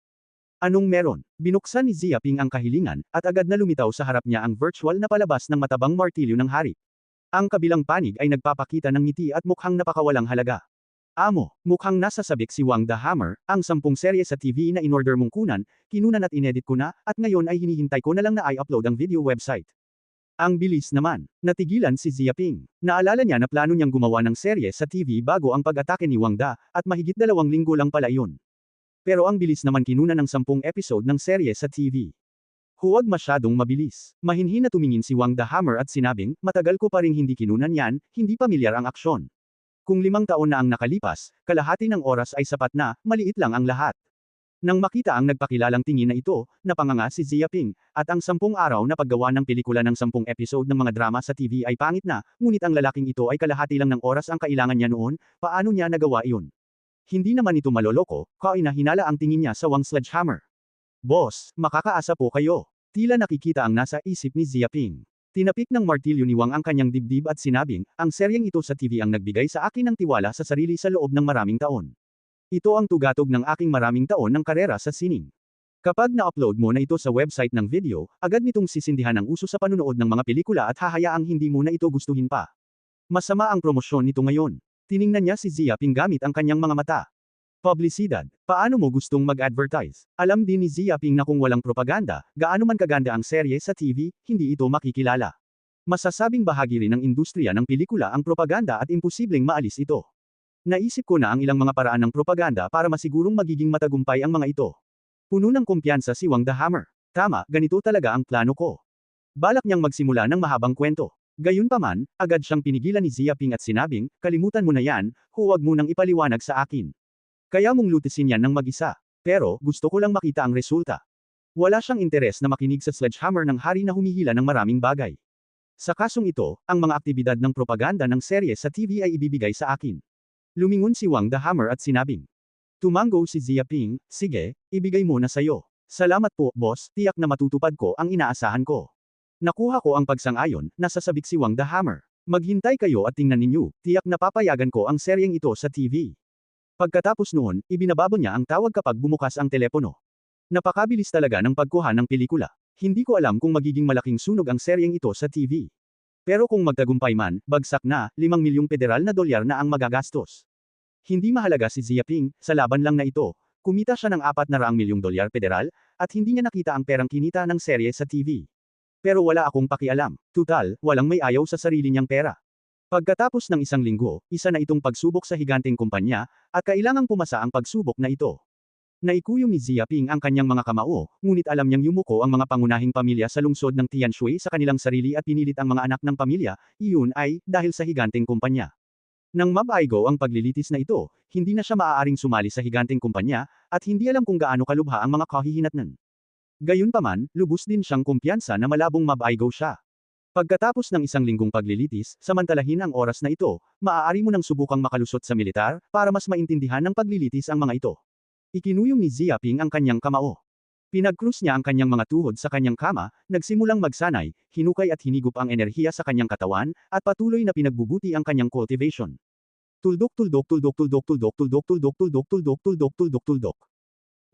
Anong meron? Binuksan ni Ziaping ang kahilingan, at agad na lumitaw sa harap niya ang virtual na palabas ng matabang martilyo ng hari. Ang kabilang panig ay nagpapakita ng ngiti at mukhang napakawalang halaga. Amo, mukhang nasa sabik si Wang the Hammer, ang 10 serye sa TV na in-order mong kunan, kinunan at inedit ko na, at ngayon ay hinihintay ko na lang na i-upload ang video website. Ang bilis naman. Natigilan si Ziaping. Naalala niya na plano niyang gumawa ng serye sa TV bago ang pag-atake ni Wang Da, at mahigit 2 linggo lang pala iyon. Pero ang bilis naman kinunan ng 10 episode ng serye sa TV. Huwag masyadong mabilis. Mahinhin na tumingin si Wang the Hammer at sinabing, matagal ko pa ring hindi kinunan yan, hindi pamilyar ang aksyon. Kung 5 taon na ang nakalipas, kalahati ng oras ay sapat na, maliit lang ang lahat. Nang makita ang nagpakilalang tingin na ito, napanganga si Ziaping, at ang 10 araw na paggawa ng pelikula ng 10 episode ng mga drama sa TV ay pangit na, ngunit ang lalaking ito ay kalahati lang ng oras ang kailangan niya noon, paano niya nagawa iyon? Hindi naman ito maloloko, hinala ang tingin niya sa Wang Sledgehammer. Boss, makakaasa po kayo. Tila nakikita ang nasa isip ni Ziaping. Tinapik ng martilyo ni Wang ang kanyang dibdib at sinabing, ang seryeng ito sa TV ang nagbigay sa akin ng tiwala sa sarili sa loob ng maraming taon. Ito ang tugatog ng aking maraming taon ng karera sa sining. Kapag na-upload mo na ito sa website ng video, agad nitong sisindihan ang uso sa panunood ng mga pelikula at hahayaang hindi mo na ito gustuhin pa. Masama ang promosyon nito ngayon. Tiningnan niya si Ziaping gamit ang kanyang mga mata. Publisidad. Paano mo gustong mag-advertise? Alam din ni Zia Ping na kung walang propaganda, gaano man kaganda ang serye sa TV, hindi ito makikilala. Masasabing bahagi rin ng industriya ng pelikula ang propaganda at imposibleng maalis ito. Naisip ko na ang ilang mga paraan ng propaganda para masigurong magiging matagumpay ang mga ito. Puno ng kumpiyansa si Wang the Hammer. Tama, ganito talaga ang plano ko. Balak niyang magsimula ng mahabang kwento. Gayunpaman, agad siyang pinigilan ni Zia Ping at sinabing, kalimutan mo na yan, huwag mo nang ipaliwanag sa akin. Kaya mong lutisin yan ng mag-isa. Pero, gusto ko lang makita ang resulta. Wala siyang interes na makinig sa sledgehammer ng hari na humihila ng maraming bagay. Sa kasong ito, ang mga aktibidad ng propaganda ng serye sa TV ay ibibigay sa akin. Lumingon si Wang the Hammer at sinabing. Tumango si Zia Ping, sige, ibigay mo na sayo. Salamat po, boss, tiyak na matutupad ko ang inaasahan ko. Nakuha ko ang pagsang-ayon, nasasabik si Wang the Hammer. Maghintay kayo at tingnan ninyo, tiyak na papayagan ko ang seryeng ito sa TV. Pagkatapos noon, ibinababo niya ang tawag kapag bumukas ang telepono. Napakabilis talaga ng pagkuha ng pelikula. Hindi ko alam kung magiging malaking sunog ang seryeng ito sa TV. Pero kung magtagumpay man, bagsak na, 5 milyong federal na dolyar na ang magagastos. Hindi mahalaga si Zia Ping, sa laban lang na ito, kumita siya ng 400 milyong dolyar federal, at hindi niya nakita ang perang kinita ng serye sa TV. Pero wala akong pakialam. Tutal, walang may ayaw sa sarili niyang pera. Pagkatapos ng isang linggo, isa na itong pagsubok sa higanteng kumpanya, at kailangang pumasa ang pagsubok na ito. Naikuyom ni Zia Ping ang kanyang mga kamao, ngunit alam niyang yumuko ang mga pangunahing pamilya sa lungsod ng Tianshui sa kanilang sarili at pinilit ang mga anak ng pamilya, iyon ay, dahil sa higanteng kumpanya. Nang mabaigo ang paglilitis na ito, hindi na siya maaaring sumali sa higanteng kumpanya, at hindi alam kung gaano kalubha ang mga kahihinatnan. Gayunpaman, lubos din siyang kumpiyansa na malabong mabaigo siya. Pagkatapos ng isang linggong paglilitis, samantalahin ang oras na ito, maaari mo nang subukang makalusot sa militar, para mas maintindihan ng paglilitis ang mga ito. Ikinuyom ni Zia Ping ang kanyang kamao. Pinagkrus niya ang kanyang mga tuhod sa kanyang kama, nagsimulang magsanay, hinukay at hinigup ang enerhiya sa kanyang katawan, at patuloy na pinagbubuti ang kanyang cultivation. Tuldok tuldok tuldok tuldok tuldok tuldok tuldok tuldok tuldok tuldok tuldok tuldok.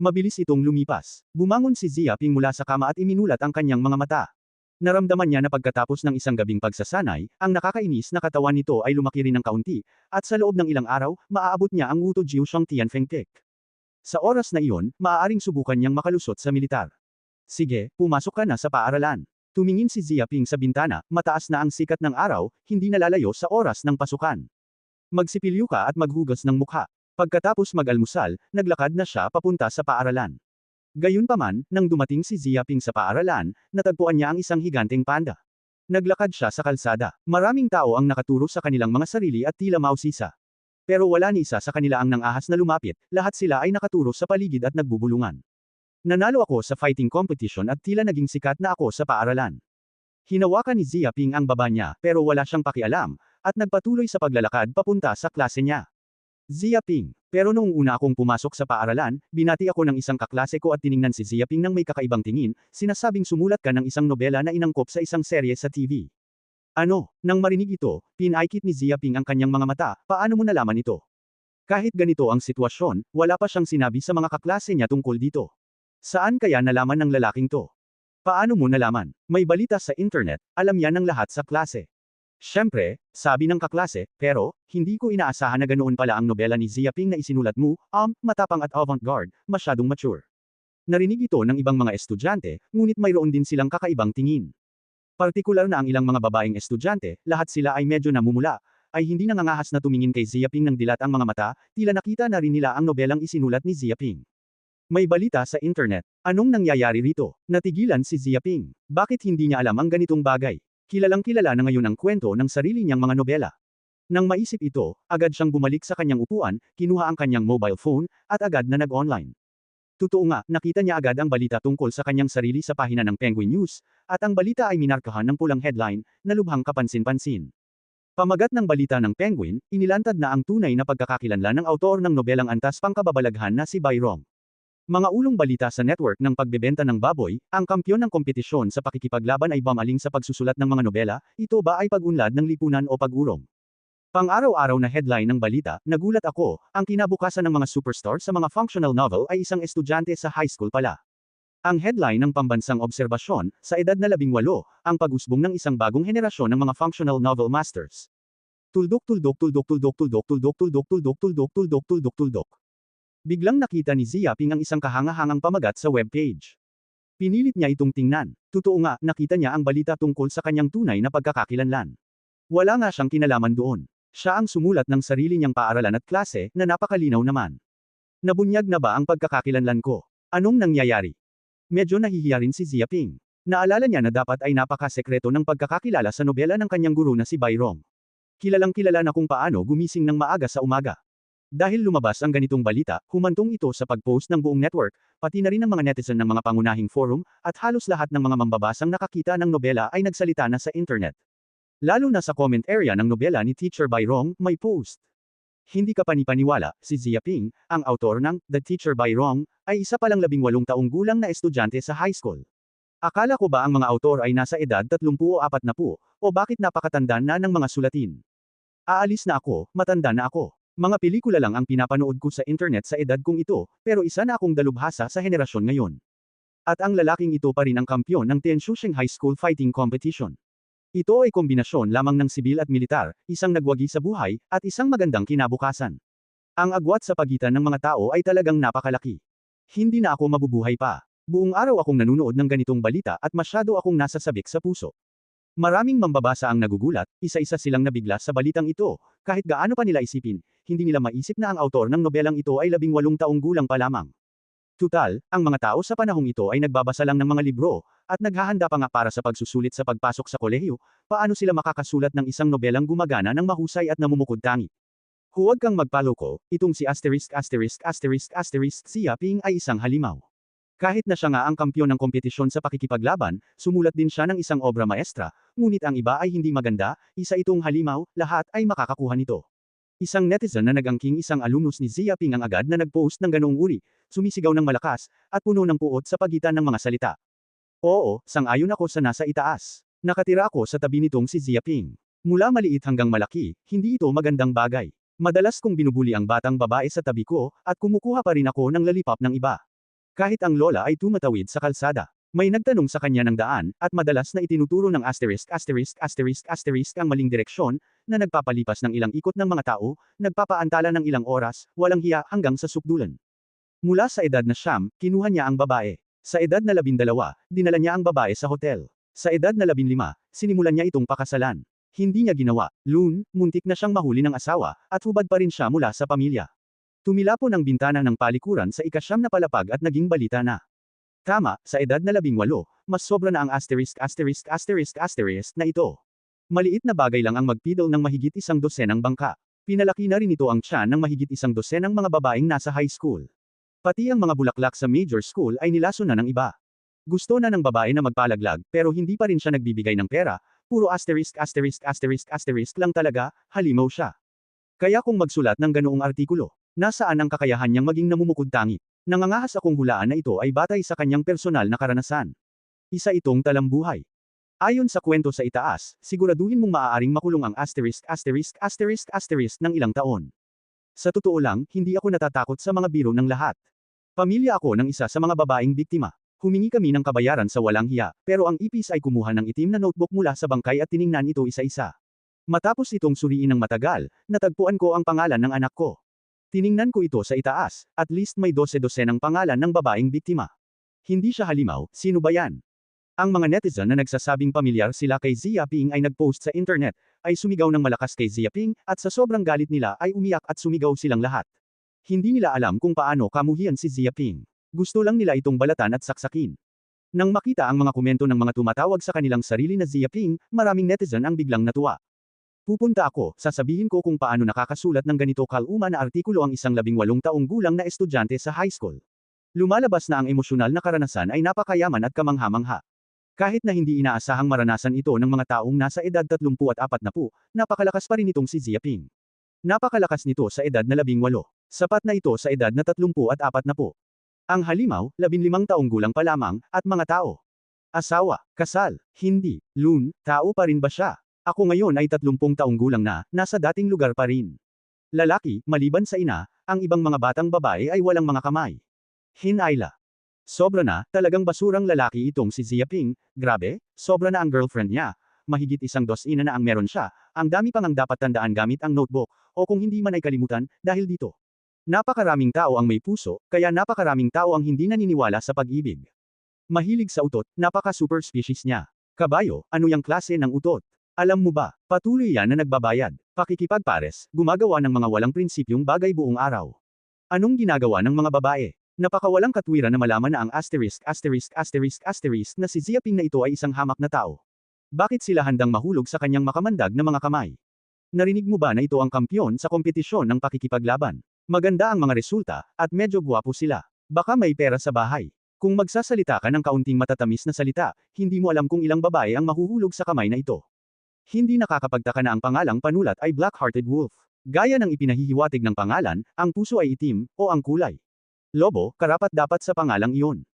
Mabilis itong lumipas. Bumangon si Zia Ping mula sa kama at iminulat ang kanyang mga mata. Naramdaman niya na pagkatapos ng isang gabing pagsasanay, ang nakakainis na katawan nito ay lumaki rin ng kaunti, at sa loob ng ilang araw, maaabot niya ang Wuto Jiu Shang Tianfeng Tek. Sa oras na iyon, maaaring subukan niyang makalusot sa militar. Sige, pumasok ka na sa paaralan. Tumingin si Zia Ping sa bintana, mataas na ang sikat ng araw, hindi nalalayo sa oras ng pasukan. Magsipilyo ka at maghugas ng mukha. Pagkatapos mag-almusal, naglakad na siya papunta sa paaralan. Gayunpaman, nang dumating si Zia Ping sa paaralan, natagpuan niya ang isang higanteng panda. Naglakad siya sa kalsada. Maraming tao ang nakaturo sa kanilang mga sarili at tila mausisa. Pero wala ni isa sa kanila ang nangahas na lumapit, lahat sila ay nakaturo sa paligid at nagbubulungan. Nanalo ako sa fighting competition at tila naging sikat na ako sa paaralan. Hinawakan ni Zia Ping ang baba niya, pero wala siyang pakialam, at nagpatuloy sa paglalakad papunta sa klase niya. Zia Ping. Pero noong una akong pumasok sa paaralan, binati ako ng isang kaklase ko at tiningnan si Zia Ping ng may kakaibang tingin, sinasabing sumulat ka ng isang nobela na inangkop sa isang serye sa TV. Ano? Nang marinig ito, pinaikit ni Zia Ping ang kanyang mga mata, paano mo nalaman ito? Kahit ganito ang sitwasyon, wala pa siyang sinabi sa mga kaklase niya tungkol dito. Saan kaya nalaman ng lalaking to? Paano mo nalaman? May balita sa internet, alam yan ng lahat sa klase. Siyempre, sabi ng kaklase, pero, hindi ko inaasahan na ganoon pala ang nobela ni Zia Ping na isinulat mo, matapang at avant-garde, masyadong mature. Narinig ito ng ibang mga estudyante, ngunit mayroon din silang kakaibang tingin. Partikular na ang ilang mga babaeng estudyante, lahat sila ay medyo namumula, ay hindi nangangahas na tumingin kay Zia Ping ng dilat ang mga mata, tila nakita na rin nila ang nobelang isinulat ni Zia Ping. May balita sa internet. Anong nangyayari rito? Natigilan si Zia Ping. Bakit hindi niya alam ang ganitong bagay? Kilalang kilala na ngayon ang kwento ng sarili niyang mga nobela. Nang maisip ito, agad siyang bumalik sa kanyang upuan, kinuha ang kanyang mobile phone, at agad na nag-online. Totoo nga, nakita niya agad ang balita tungkol sa kanyang sarili sa pahina ng Penguin News, at ang balita ay minarkahan ng pulang headline, na lubhang kapansin-pansin. Pamagat ng balita ng Penguin, inilantad na ang tunay na pagkakakilanlan ng autor ng nobelang antas pangkababalaghan na si Bayrong. Mga ulong balita sa network ng pagbebenta ng baboy, ang kampyon ng kompetisyon sa pakikipaglaban ay bumaling sa pagsusulat ng mga nobela, ito ba ay pag-unlad ng lipunan o pag-urong? Pang-araw-araw na headline ng balita, nagulat ako, ang kinabukasan ng mga superstar sa mga functional novel ay isang estudyante sa high school pala. Ang headline ng pambansang obserbasyon, sa edad na 18, ang pag-usbong ng isang bagong henerasyon ng mga functional novel masters. Tuldok tuldok tuldok tuldok tuldok tuldok tuldok tuldok tuldok tuldok tuldok tuldok. Biglang nakita ni Ziaping ang isang kahangahangang pamagat sa webpage. Pinilit niya itong tingnan. Totoo nga, nakita niya ang balita tungkol sa kanyang tunay na pagkakakilanlan. Wala nga siyang kinalaman doon. Siya ang sumulat ng sarili niyang paaralan at klase, na napakalinaw naman. Nabunyag na ba ang pagkakakilanlan ko? Anong nangyayari? Medyo nahihiya rin si Ziaping. Naalala niya na dapat ay napakasekreto ng pagkakakilala sa nobela ng kanyang guro na si Bayrong. Kilalang kilala na kung paano gumising ng maaga sa umaga. Dahil lumabas ang ganitong balita, humantong ito sa pag-post ng buong network, pati na rin ng mga netizen ng mga pangunahing forum, at halos lahat ng mga mambabasang nakakita ng nobela ay nagsalita na sa internet. Lalo na sa comment area ng nobela ni Teacher Bayrong, may post. Hindi ka panipaniwala, si Ziaping, ang autor ng The Teacher Bayrong, ay isa palang 18 taong gulang na estudyante sa high school. Akala ko ba ang mga autor ay nasa edad 30 o 40, o bakit napakatanda na ng mga sulatin? Aalis na ako, matanda na ako. Mga pelikula lang ang pinapanood ko sa internet sa edad kong ito, pero isa na akong dalubhasa sa henerasyon ngayon. At ang lalaking ito pa rin ang kampyon ng Tianshuseng High School Fighting Competition. Ito ay kombinasyon lamang ng sibil at militar, isang nagwagi sa buhay, at isang magandang kinabukasan. Ang agwat sa pagitan ng mga tao ay talagang napakalaki. Hindi na ako mabubuhay pa. Buong araw akong nanunood ng ganitong balita at masyado akong nasasabik sa puso. Maraming mambabasa ang nagugulat, isa-isa silang nabigla sa balitang ito, kahit gaano pa nila isipin, hindi nila maisip na ang autor ng nobelang ito ay 18 taong gulang pa lamang. Tutal, ang mga tao sa panahong ito ay nagbabasa lang ng mga libro, at naghahanda pa nga para sa pagsusulit sa pagpasok sa kolehiyo, paano sila makakasulat ng isang nobelang gumagana ng mahusay at namumukod-tangi. Huwag kang magpaloko, itong si Ziaping ay isang halimaw. Kahit na siya nga ang kampyon ng kompetisyon sa pakikipaglaban, sumulat din siya ng isang obra maestra, ngunit ang iba ay hindi maganda, isa itong halimaw, lahat ay makakakuha nito. Isang netizen na nag-angking isang alumnus ni Ziaping ang agad na nag-post ng ganoong uri, sumisigaw ng malakas, at puno ng puot sa pagitan ng mga salita. Oo, sang-ayon ako sa nasa itaas. Nakatira ako sa tabi nitong si Ziaping. Mula maliit hanggang malaki, hindi ito magandang bagay. Madalas kong binubuli ang batang babae sa tabi ko, at kumukuha pa rin ako ng lollipop ng iba. Kahit ang lola ay tumatawid sa kalsada. May nagtanong sa kanya ng daan, at madalas na itinuturo ng ang maling direksyon, na nagpapalipas ng ilang ikot ng mga tao, nagpapaantala ng ilang oras, walang hiya hanggang sa sukdulan. Mula sa edad na 9, kinuha niya ang babae. Sa edad na 12, dinala niya ang babae sa hotel. Sa edad na 15, sinimulan niya itong pakasalan. Hindi niya ginawa. Muntik na siyang mahuli ng asawa, at hubad pa rin siya mula sa pamilya. Tumilapon ang bintana ng palikuran sa ika-9 na palapag at naging balita na. Tama, sa edad na 18, mas sobra na ang na ito. Maliit na bagay lang ang magpidol ng mahigit 12 bangka. Pinalaki na rin ito ang tiyan ng mahigit 12 mga babaeng nasa high school. Pati ang mga bulaklak sa major school ay nilaso na ng iba. Gusto na ng babae na magpalaglag, pero hindi pa rin siya nagbibigay ng pera, puro lang talaga, halimaw siya. Kaya kung magsulat ng ganoong artikulo, nasaan ang kakayahan niyang maging namumukod-tangi? Nangangahas akong hulaan na ito ay batay sa kanyang personal na karanasan. Isa itong talambuhay. Ayon sa kwento sa itaas, siguraduhin mong maaaring makulong ang ng ilang taon. Sa totoo lang, hindi ako natatakot sa mga biro ng lahat. Pamilya ako ng isa sa mga babaeng biktima. Humingi kami ng kabayaran sa walang hiya, pero ang ipis ay kumuha ng itim na notebook mula sa bangkay at tiningnan ito isa-isa. Matapos itong suriin ng matagal, natagpuan ko ang pangalan ng anak ko. Tiningnan ko ito sa itaas, at least may 12 ng pangalan ng babaeng biktima. Hindi siya halimaw, sino ba yan? Ang mga netizen na nagsasabing pamilyar sila kay Ziaping ay nagpost sa internet, ay sumigaw ng malakas kay Ziaping, at sa sobrang galit nila ay umiyak at sumigaw silang lahat. Hindi nila alam kung paano kamuhian si Ziaping. Gusto lang nila itong balatan at saksakin. Nang makita ang mga komento ng mga tumatawag sa kanilang sarili na Ziaping, maraming netizen ang biglang natuwa. Pupunta ako, sasabihin ko kung paano nakakasulat ng ganito kaluma na artikulo ang isang 18 taong gulang na estudyante sa high school. Lumalabas na ang emosyonal na karanasan ay napakayaman at kamangha-mangha. Kahit na hindi inaasahang maranasan ito ng mga taong nasa edad 30 at 40, napakalakas pa rin itong si Ziaping. Napakalakas nito sa edad na 18. Sapat na ito sa edad na 30 at 40. Ang halimaw, 15 taong gulang pa lamang, at mga tao. Asawa, kasal, hindi, tao pa rin ba siya? Ako ngayon ay 30 taong gulang na, nasa dating lugar pa rin. Lalaki, maliban sa ina, ang ibang mga batang babae ay walang mga kamay. Hinayla. Sobra na, talagang basurang lalaki itong si Ziaping, grabe, sobra na ang girlfriend niya, mahigit 12 na ang meron siya, ang dami pang ang dapat tandaan gamit ang notebook, o kung hindi man ay kalimutan, dahil dito. Napakaraming tao ang may puso, kaya napakaraming tao ang hindi naniniwala sa pag-ibig. Mahilig sa utot, napaka-super species niya. Kabayo, ano yang klase ng utot? Alam mo ba, patuloy yan na nagbabayad. Pakikipagpares, gumagawa ng mga walang prinsipyong bagay buong araw. Anong ginagawa ng mga babae? Napakawalang katwiran na malaman na ang **** na si Xia Ping na ito ay isang hamak na tao. Bakit sila handang mahulog sa kanyang makamandag na mga kamay? Narinig mo ba na ito ang kampyon sa kompetisyon ng pakikipaglaban? Maganda ang mga resulta, at medyo gwapo sila. Baka may pera sa bahay. Kung magsasalita ka ng kaunting matatamis na salita, hindi mo alam kung ilang babae ang mahuhulog sa kamay na ito. Hindi nakakapagtaka na ang pangalang panulat ay Black-Hearted Wolf. Gaya ng ipinahihiwatig ng pangalan, ang puso ay itim, o ang kulay. Lobo, karapat-dapat sa pangalang iyon.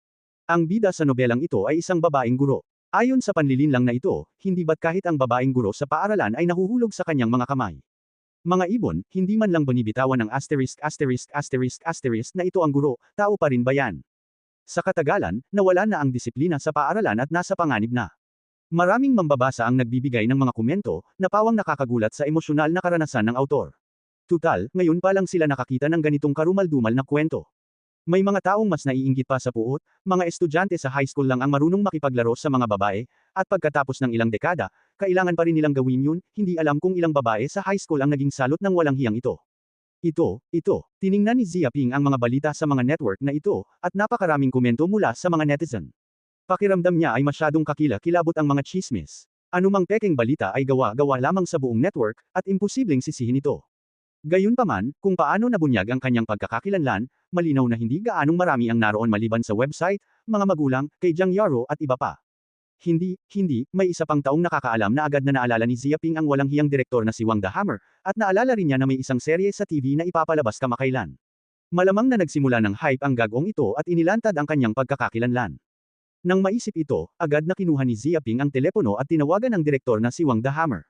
Ang bida sa nobelang ito ay isang babaeng guro. Ayon sa panlilinlang na ito, hindi ba't kahit ang babaeng guro sa paaralan ay nahuhulog sa kanyang mga kamay? Mga ibon, hindi man lang binibitawan ng ***** na ito ang guro, tao pa rin ba yan? Sa katagalan, nawala na ang disiplina sa paaralan at nasa panganib na. Maraming mambabasa ang nagbibigay ng mga komento, na pawang nakakagulat sa emosyonal na karanasan ng autor. Tutal, ngayon pa lang sila nakakita ng ganitong karumal-dumal na kwento. May mga taong mas naiinggit pa sa puot, mga estudyante sa high school lang ang marunong makipaglaro sa mga babae, at pagkatapos ng ilang dekada, kailangan pa rin nilang gawin yun, hindi alam kung ilang babae sa high school ang naging salot ng walang hiyang ito. Tiningnan ni Xia Ping ang mga balita sa mga network na ito, at napakaraming komento mula sa mga netizen. Pakiramdam niya ay masyadong kakila-kilabot ang mga chismis. Anumang pekeng balita ay gawa-gawa lamang sa buong network, at imposibleng sisihin ito. Gayunpaman, kung paano nabunyag ang kanyang pagkakakilanlan, malinaw na hindi gaanong marami ang naroon maliban sa website, mga magulang, kay Jiang Yaro at iba pa. Hindi, may isa pang taong nakakaalam na agad na naalala ni Xia Ping ang walang hiyang direktor na si Wang the Hammer, at naalala rin niya na may isang serye sa TV na ipapalabas kamakailan. Malamang na nagsimula ng hype ang gagong ito at inilantad ang kanyang pagkakakilanlan. Nang maisip ito, agad na kinuha ni Xia Ping ang telepono at tinawagan ang direktor na si Wang the Hammer.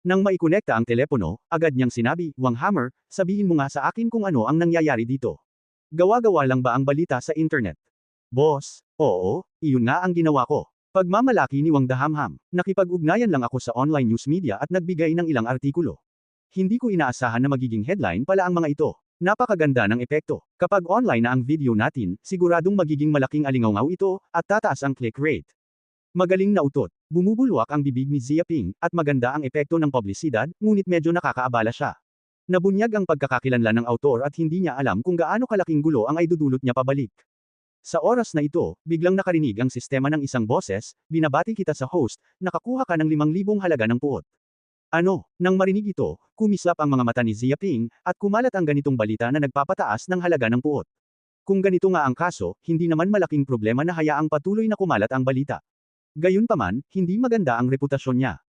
Nang maikonekta ang telepono, agad niyang sinabi, Wang Hammer, sabihin mo nga sa akin kung ano ang nangyayari dito. Gawa-gawa lang ba ang balita sa internet? Boss, oo, iyon nga ang ginawa ko. Pagmamalaki ni Wang the Hamham, nakipag-ugnayan lang ako sa online news media at nagbigay ng ilang artikulo. Hindi ko inaasahan na magiging headline pala ang mga ito. Napakaganda ng epekto. Kapag online na ang video natin, siguradong magiging malaking alingaw ito, at tataas ang click rate. Magaling na utot. Bumubulwak ang bibig ni Xia Ping, at maganda ang epekto ng publisidad, ngunit medyo nakakaabala siya. Nabunyag ang pagkakakilanlan ng autor at hindi niya alam kung gaano kalaking gulo ang aidudulot niya pabalik. Sa oras na ito, biglang nakarinig ang sistema ng isang boses, binabati kita sa host, nakakuha ka ng 5,000 halaga ng puot. Ano, nang marinig ito, kumislap ang mga mata ni Xia Ping, at kumalat ang ganitong balita na nagpapataas ng halaga ng puot. Kung ganito nga ang kaso, hindi naman malaking problema na hayaang patuloy na kumalat ang balita. Gayunpaman, hindi maganda ang reputasyon niya.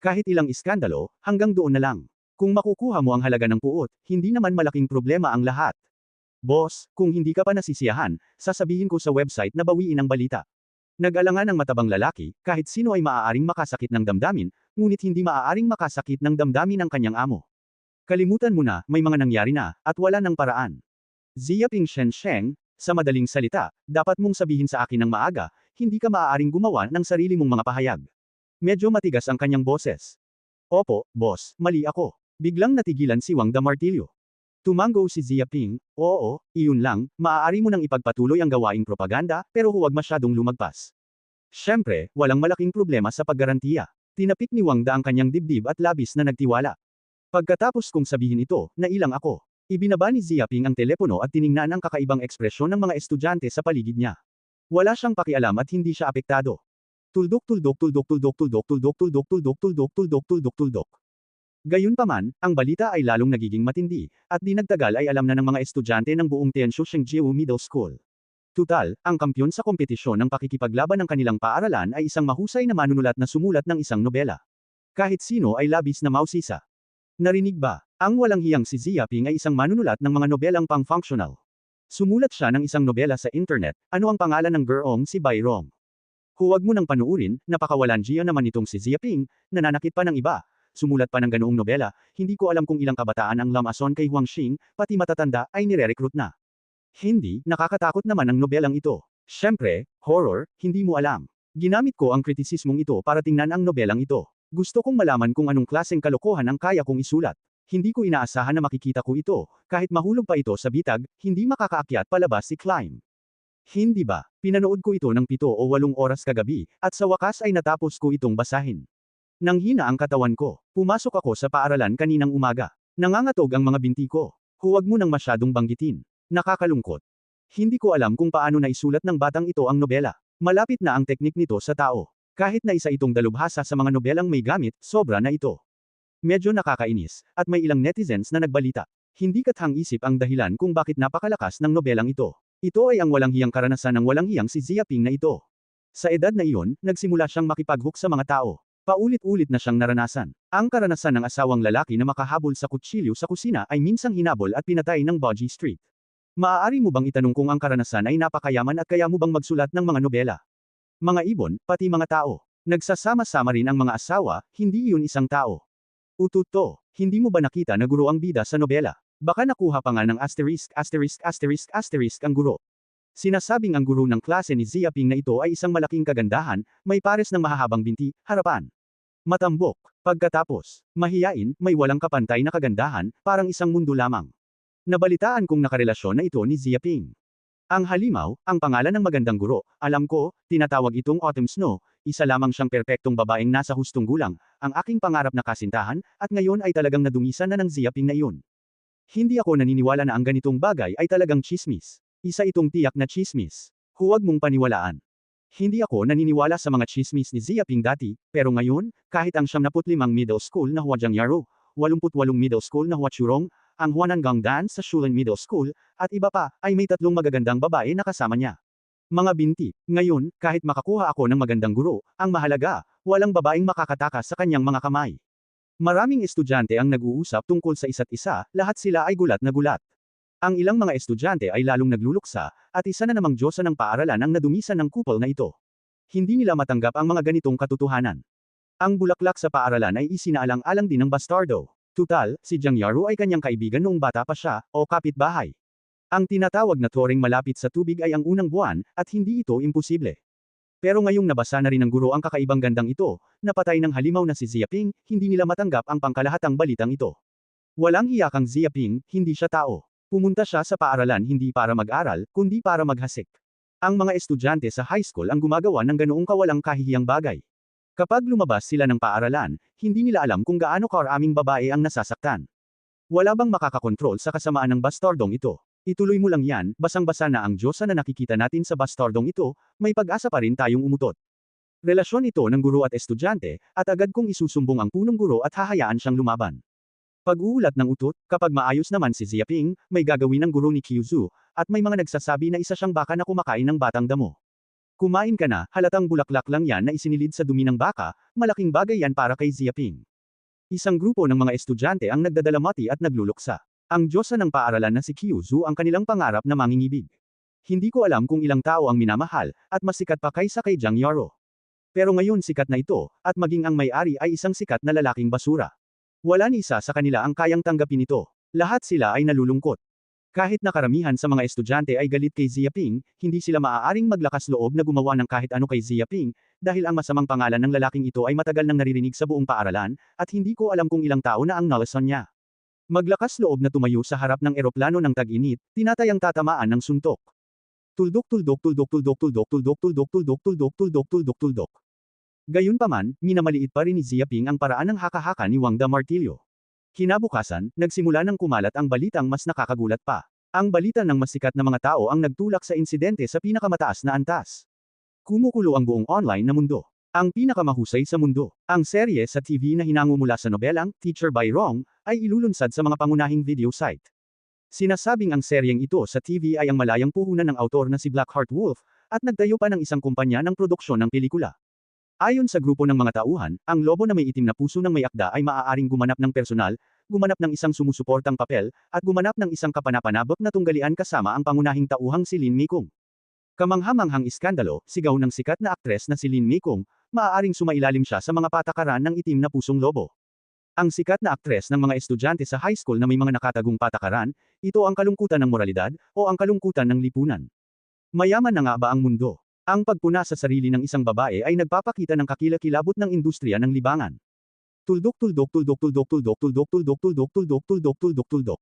Kahit ilang iskandalo, hanggang doon na lang. Kung makukuha mo ang halaga ng puot, hindi naman malaking problema ang lahat. Boss, kung hindi ka pa nasisiyahan, sasabihin ko sa website na bawiin ang balita. Nag-alangan ang matabang lalaki, kahit sino ay maaaring makasakit ng damdamin, ngunit hindi maaaring makasakit ng damdamin ng kanyang amo. Kalimutan mo na, may mga nangyari na, at wala ng paraan. Xia Ping Sheng, sa madaling salita, dapat mong sabihin sa akin ng maaga, hindi ka maaaring gumawa ng sarili mong mga pahayag. Medyo matigas ang kanyang boses. Opo, boss, mali ako. Biglang natigilan si Wang the Martillo. Tumango si Xia Ping, oo, iyon lang, maaari mo nang ipagpatuloy ang gawaing propaganda, pero huwag masyadong lumagpas. Siyempre, walang malaking problema sa paggarantiya. Tinapik ni Wang Da ang kanyang dibdib at labis na nagtiwala. Pagkatapos kong sabihin ito, nailang ako. Ibinaba ni Xia Ping ang telepono at tiningnan ang kakaibang ekspresyon ng mga estudyante sa paligid niya. Wala siyang pakialam at hindi siya apektado. Tuldok. Gayunpaman, ang balita ay lalong nagiging matindi, at di nagtagal ay alam na ng mga estudyante ng buong Tianshu Shengjiu Middle School. Tutal, ang kampyon sa kompetisyon ng pakikipaglaban ng kanilang paaralan ay isang mahusay na manunulat na sumulat ng isang nobela. Kahit sino ay labis na mausisa. Narinig ba? Ang walang hiyang si Xia Ping ay isang manunulat ng mga nobelang pang-functional. Sumulat siya ng isang nobela sa internet, ano ang pangalan ng gerong si Bai Rong. Huwag mo nang panuurin, napakawalanjiya naman itong si Xia Ping, nananakit pa ng iba. Sumulat pa ng ganoong nobela, hindi ko alam kung ilang kabataan ang lamason kay Huang Xing, pati matatanda, ay nire-recruit na. Hindi, nakakatakot naman ang nobelang ito. Siyempre, horror, hindi mo alam. Ginamit ko ang kritisismong ito para tingnan ang nobelang ito. Gusto kong malaman kung anong klaseng kalokohan ang kaya kong isulat. Hindi ko inaasahan na makikita ko ito, kahit mahulog pa ito sa bitag, hindi makakaakyat palabas si Climb. Hindi ba? Pinanood ko ito ng 7 o 8 oras kagabi, at sa wakas ay natapos ko itong basahin. Nanghina ang katawan ko. Pumasok ako sa paaralan kaninang umaga. Nangangatog ang mga binti ko. Huwag mo nang masyadong banggitin. Nakakalungkot. Hindi ko alam kung paano naisulat ng batang ito ang nobela. Malapit na ang teknik nito sa tao. Kahit na isa itong dalubhasa sa mga nobelang may gamit, sobra na ito. Medyo nakakainis, at may ilang netizens na nagbalita. Hindi kathang-isip ang dahilan kung bakit napakalakas ng nobelang ito. Ito ay ang walang hiyang karanasan ng walang hiyang si Zia Ping na ito. Sa edad na iyon, nagsimula siyang makipaghook sa mga tao. Paulit-ulit na siyang naranasan. Ang karanasan ng asawang lalaki na makahabol sa kutsilyo sa kusina ay minsang hinabol at pinatay ng Baji Street. Maaari mo bang itanong kung ang karanasan ay napakayaman at kaya mo bang magsulat ng mga nobela? Mga ibon, pati mga tao. Nagsasama-sama rin ang mga asawa, hindi iyon isang tao. Ututo, hindi mo ba nakita na guro ang bida sa nobela? Baka nakuha pa nga ng asterisk ang guro. Sinasabing ang guro ng klase ni Zia Ping na ito ay isang malaking kagandahan, may pares ng mahahabang binti, harapan. Matambok. Pagkatapos, mahiyain, may walang kapantay na kagandahan, parang isang mundo lamang. Nabalitaan kong nakarelasyon na ito ni Zia Ping. Ang halimaw, ang pangalan ng magandang guro, alam ko, tinatawag itong Autumn Snow, isa lamang siyang perpektong babaeng nasa hustong gulang, ang aking pangarap na kasintahan, at ngayon ay talagang nadumisan na ng Zia Ping na iyon. Hindi ako naniniwala na ang ganitong bagay ay talagang chismis. Isa itong tiyak na chismis. Huwag mong paniwalaan. Hindi ako naniniwala sa mga chismis ni Zia Ping dati, pero ngayon, kahit ang 75 middle school na Huajiangyaro, 88 middle school na Huachurong, ang Huanangang Dance sa Shulen Middle School, at iba pa, ay may 3 magagandang babae na kasama niya. Mga binti, ngayon, kahit makakuha ako ng magandang guro, ang mahalaga, walang babaeng makakatakas sa kanyang mga kamay. Maraming estudyante ang nag-uusap tungkol sa isa't isa, lahat sila ay gulat na gulat. Ang ilang mga estudyante ay lalong nagluluksa, at isa na namang diyosa ng paaralan ang nadumisan ng couple na ito. Hindi nila matanggap ang mga ganitong katotohanan. Ang bulaklak sa paaralan ay isinaalang-alang din ng bastardo. Tutal, si Jiang Yaro ay kanyang kaibigan noong bata pa siya, o kapitbahay. Ang tinatawag na toring malapit sa tubig ay ang unang buwan, at hindi ito imposible. Pero ngayong nabasa na rin ng guro ang kakaibang gandang ito, napatay ng halimaw na si Zia Ping, hindi nila matanggap ang pangkalahatang balitang ito. Walang hiyakang Zia Ping, hindi siya tao. Pumunta siya sa paaralan hindi para mag-aral, kundi para maghasik. Ang mga estudyante sa high school ang gumagawa ng ganoong kawalang kahihiyang bagay. Kapag lumabas sila ng paaralan, hindi nila alam kung gaano karaming babae ang nasasaktan. Wala bang makakakontrol sa kasamaan ng bastardong ito? Ituloy mo lang yan, basang-basa na ang diyosa na nakikita natin sa bastardong ito, may pag-asa pa rin tayong umutot. Relasyon ito ng guro at estudyante, at agad kong isusumbong ang punong guro at hahayaan siyang lumaban. Pag-uulat ng utot, kapag maayos naman si Zia Ping, may gagawin ng guro ni Qiuzu, at may mga nagsasabi na isa siyang baka na kumakain ng batang damo. Kumain ka na, halatang bulaklak lang yan na isinilid sa dumi ng baka, malaking bagay yan para kay Zia Ping. Isang grupo ng mga estudyante ang nagdadalamati at nagluluksa. Ang diyosa ng paaralan na si Qiuzu ang kanilang pangarap na mangingibig. Hindi ko alam kung ilang tao ang minamahal, at mas sikat pa kaysa kay Jiang Yaro. Pero ngayon sikat na ito, at maging ang may-ari ay isang sikat na lalaking basura. Wala ni isa sa kanila ang kayang tanggapin ito. Lahat sila ay nalulungkot. Kahit na karamihan sa mga estudyante ay galit kay Zia Ping, hindi sila maaaring maglakas loob na gumawa ng kahit ano kay Zia Ping, dahil ang masamang pangalan ng lalaking ito ay matagal nang naririnig sa buong paaralan, at hindi ko alam kung ilang tao na ang nalason niya. Maglakas loob na tumayo sa harap ng eroplano ng tag-init, tinatayang tatamaan ng suntok. Tuldok tuldok tuldok tuldok tuldok tuldok tuldok tuldok tuldok tuldok tuldok tuldok. Gayunpaman, minamaliit pa rin ni Zia Ping ang paraan ng haka-haka ni Wang Da Martillo. Kinabukasan, nagsimula ng kumalat ang balitang mas nakakagulat pa. Ang balita ng mas sikat na mga tao ang nagtulak sa insidente sa pinakamataas na antas. Kumukulo ang buong online na mundo. Ang pinakamahusay sa mundo. Ang serye sa TV na hinango mula sa nobelang Teacher by Wrong ay ilulunsad sa mga pangunahing video site. Sinasabing ang seryeng ito sa TV ay ang malayang puhunan ng autor na si Blackheart Wolf, at nagtayo pa ng isang kumpanya ng produksyon ng pelikula. Ayon sa grupo ng mga tauhan, ang lobo na may itim na puso ng may akda ay maaaring gumanap ng personal, gumanap ng isang sumusuportang papel, at gumanap ng isang kapanapanabot na tunggalian kasama ang pangunahing tauhang si Lin Meikong. Kamanghamanghang iskandalo, sigaw ng sikat na aktres na si Lin Meikong, maaaring sumailalim siya sa mga patakaran ng itim na pusong lobo. Ang sikat na aktres ng mga estudyante sa high school na may mga nakatagong patakaran, ito ang kalungkutan ng moralidad, o ang kalungkutan ng lipunan. Mayaman na nga ba ang mundo? Ang pagpuna sa sarili ng isang babae ay nagpapakita ng kakilakilabot ng industriya ng libangan. Tuldok tuldok tuldok tuldok tuldok tuldok tuldok tuldok tuldok tuldok tuldok tuldok.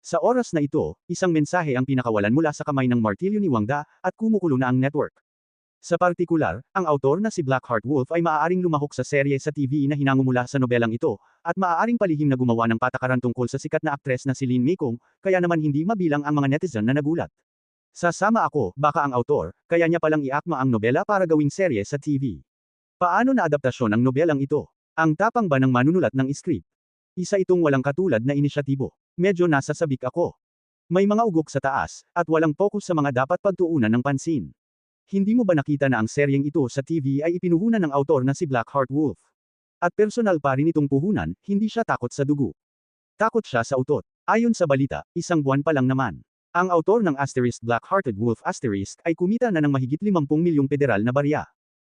Sa oras na ito, isang mensahe ang pinakawalan mula sa kamay ng martilyo ni Wangda, at kumukulo na ang network. Sa partikular, ang autor na si Blackheart Wolf ay maaaring lumahok sa serye sa TV na hinangumula sa nobelang ito, at maaaring palihim na gumawa ng patakaran tungkol sa sikat na aktres na si Lin Meikong, kaya naman hindi mabilang ang mga netizen na nagulat. Sasama ako, baka ang autor, kaya niya palang iakma ang nobela para gawing serye sa TV. Paano na adaptasyon ang nobelang ito? Ang tapang ba ng manunulat ng script? Isa itong walang katulad na inisyatibo. Medyo nasa sabik ako. May mga ugok sa taas, at walang focus sa mga dapat pagtuunan ng pansin. Hindi mo ba nakita na ang seryeng ito sa TV ay ipinuhunan ng autor na si Blackheart Wolf? At personal pa rin itong puhunan, hindi siya takot sa dugo. Takot siya sa utot. Ayon sa balita, isang buwan pa lang naman. Ang autor ng Blackhearted Wolf ay kumita na ng mahigit 50 milyong federal na barya.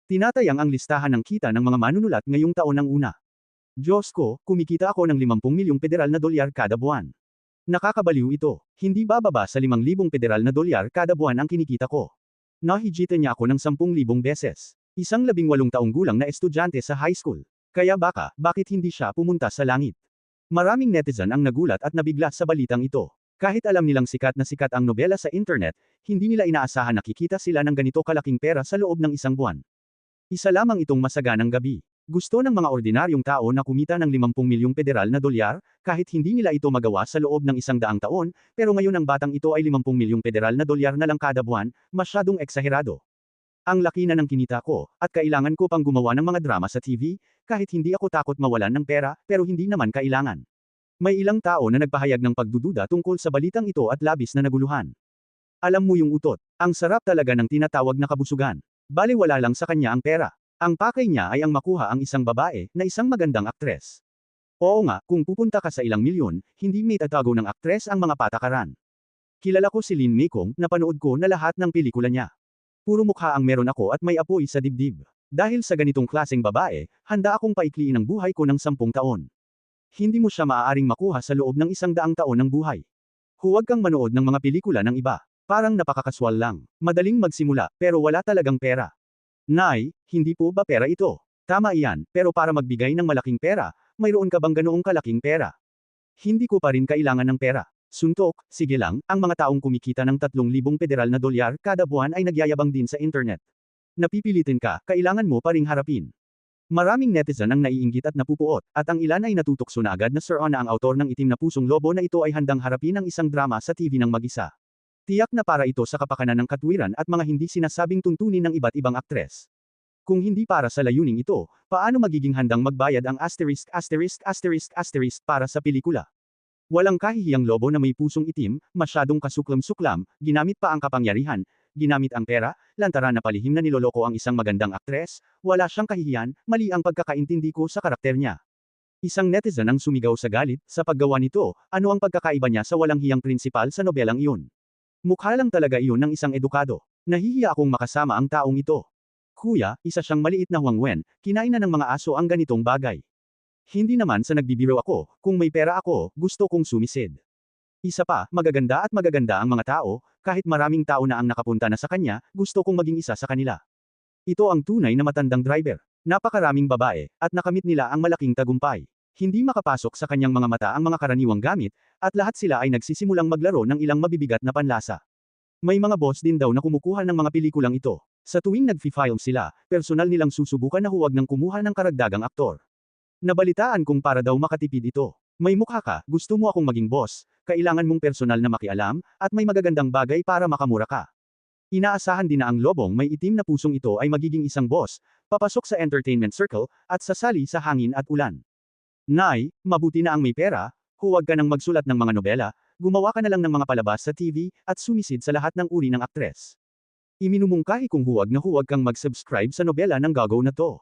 Tinatayang ang listahan ng kita ng mga manunulat ngayong taon ng una. Diyos ko, kumikita ako ng 50 milyong federal na dolyar kada buwan. Nakakabaliw ito. Hindi bababa sa 5,000 federal na dolyar kada buwan ang kinikita ko. Nahigitan niya ako ng 10,000 beses. Isang 18 taong gulang na estudyante sa high school. Kaya bakit hindi siya pumunta sa langit? Maraming netizen ang nagulat at nabigla sa balitang ito. Kahit alam nilang sikat na sikat ang nobela sa internet, hindi nila inaasahan na kikita sila ng ganito kalaking pera sa loob ng isang buwan. Isa lamang itong masaganang gabi. Gusto ng mga ordinaryong tao na kumita ng 50 milyong federal na dolyar, kahit hindi nila ito magawa sa loob ng 100 taon, pero ngayon ang batang ito ay 50 milyong federal na dolyar na lang kada buwan, masyadong eksaherado. Ang laki na ng kinita ko, at kailangan ko pang gumawa ng mga drama sa TV, kahit hindi ako takot mawalan ng pera, pero hindi naman kailangan. May ilang tao na nagpahayag ng pagdududa tungkol sa balitang ito at labis na naguluhan. Alam mo yung utot, ang sarap talaga ng tinatawag na kabusugan. Baliwala lang sa kanya ang pera. Ang pakay niya ay ang makuha ang isang babae, na isang magandang aktres. Oo nga, kung pupunta ka sa ilang milyon, hindi may tatago ng aktres ang mga patakaran. Kilala ko si Lin Meikong, napanood ko na lahat ng pelikula niya. Puro mukha ang meron ako at may apoy sa dibdib. Dahil sa ganitong klaseng babae, handa akong paikliin ang buhay ko ng 10 taon. Hindi mo siya maaaring makuha sa loob ng 100 taon ng buhay. Huwag kang manood ng mga pelikula ng iba. Parang napakakaswal lang. Madaling magsimula, pero wala talagang pera. Nay, hindi po ba pera ito? Tama iyan, pero para magbigay ng malaking pera, mayroon ka bang ganoong kalaking pera? Hindi ko pa rin kailangan ng pera. Suntok, sige lang, ang mga taong kumikita ng 3,000 federal na dolyar kada buwan ay nagyayabang din sa internet. Napipilitin ka, kailangan mo pa ring harapin. Maraming netizen ang naiinggit at napupuot, at ang ilan ay natutokso na agad na na ang autor ng Itim na Pusong Lobo na ito ay handang harapin ang isang drama sa TV ng mag-isa. Tiyak na para ito sa kapakanan ng katwiran at mga hindi sinasabing tuntunin ng iba't ibang aktres. Kung hindi para sa layuning ito, paano magiging handang magbayad ang para sa pelikula? Walang kahihiyang lobo na may pusong itim, masyadong kasuklam-suklam, ginamit pa ang kapangyarihan, ginamit ang pera, lantaran na palihim na niloloko ang isang magandang aktres, wala siyang kahihiyan, mali ang pagkakaintindi ko sa karakter niya. Isang netizen ang sumigaw sa galit, sa paggawa nito, ano ang pagkakaiba niya sa walang hiyang prinsipal sa nobelang iyon? Mukha lang talaga iyon ng isang edukado. Nahihiya akong makasama ang taong ito. Kuya, isa siyang maliit na Huang Wen, kinain na ng mga aso ang ganitong bagay. Hindi naman sa nagbibiro ako, kung may pera ako, gusto kong sumisid. Isa pa, magaganda ang mga tao, kahit maraming tao na ang nakapunta na sa kanya, gusto kong maging isa sa kanila. Ito ang tunay na matandang driver. Napakaraming babae, at nakamit nila ang malaking tagumpay. Hindi makapasok sa kanyang mga mata ang mga karaniwang gamit, at lahat sila ay nagsisimulang maglaro ng ilang mabibigat na panlasa. May mga boss din daw na kumukuha ng mga pelikulang ito. Sa tuwing nag-fi-film sila, personal nilang susubukan na huwag nang kumuha ng karagdagang aktor. Nabalitaan kung para daw makatipid ito. May mukha ka, gusto mo akong maging boss, kailangan mong personal na makialam, at may magagandang bagay para makamura ka. Inaasahan din na ang lobong may itim na pusong ito ay magiging isang boss, papasok sa entertainment circle, at sasali sa hangin at ulan. Nay, mabuti na ang may pera, huwag ka nang magsulat ng mga nobela, gumawa ka na lang ng mga palabas sa TV, at sumisid sa lahat ng uri ng aktres. Iminumungkahi kung huwag kang mag-subscribe sa nobela ng gagaw na to.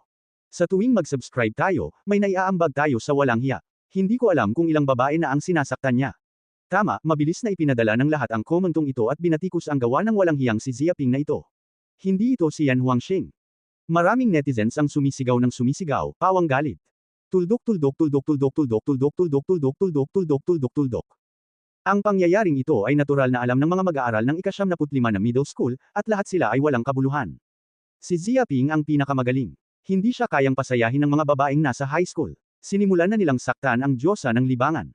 Sa tuwing mag-subscribe tayo, may naiaambag tayo sa walang hiya. Hindi ko alam kung ilang babae na ang sinasaktan niya. Tama, mabilis na ipinadala ng lahat ang komentong ito at binatikos ang gawa ng walang hiyang si Xiaoping na ito. Hindi ito si Yan Huangxing. Maraming netizens ang sumisigaw ng sumisigaw, pawang galit. Tuldok tuldok tuldok tuldok tuldok tuldok tuldok tuldok tuldok tuldok tuldok tuldok. Ang pangyayaring ito ay natural na alam ng mga mag-aaral ng ika-75 na middle school, at lahat sila ay walang kabuluhan. Si Xiaoping ang pinakamagaling. Hindi siya kayang pasayahin ng mga babaeng nasa high school. Sinimulan na nilang saktan ang diyosa ng libangan.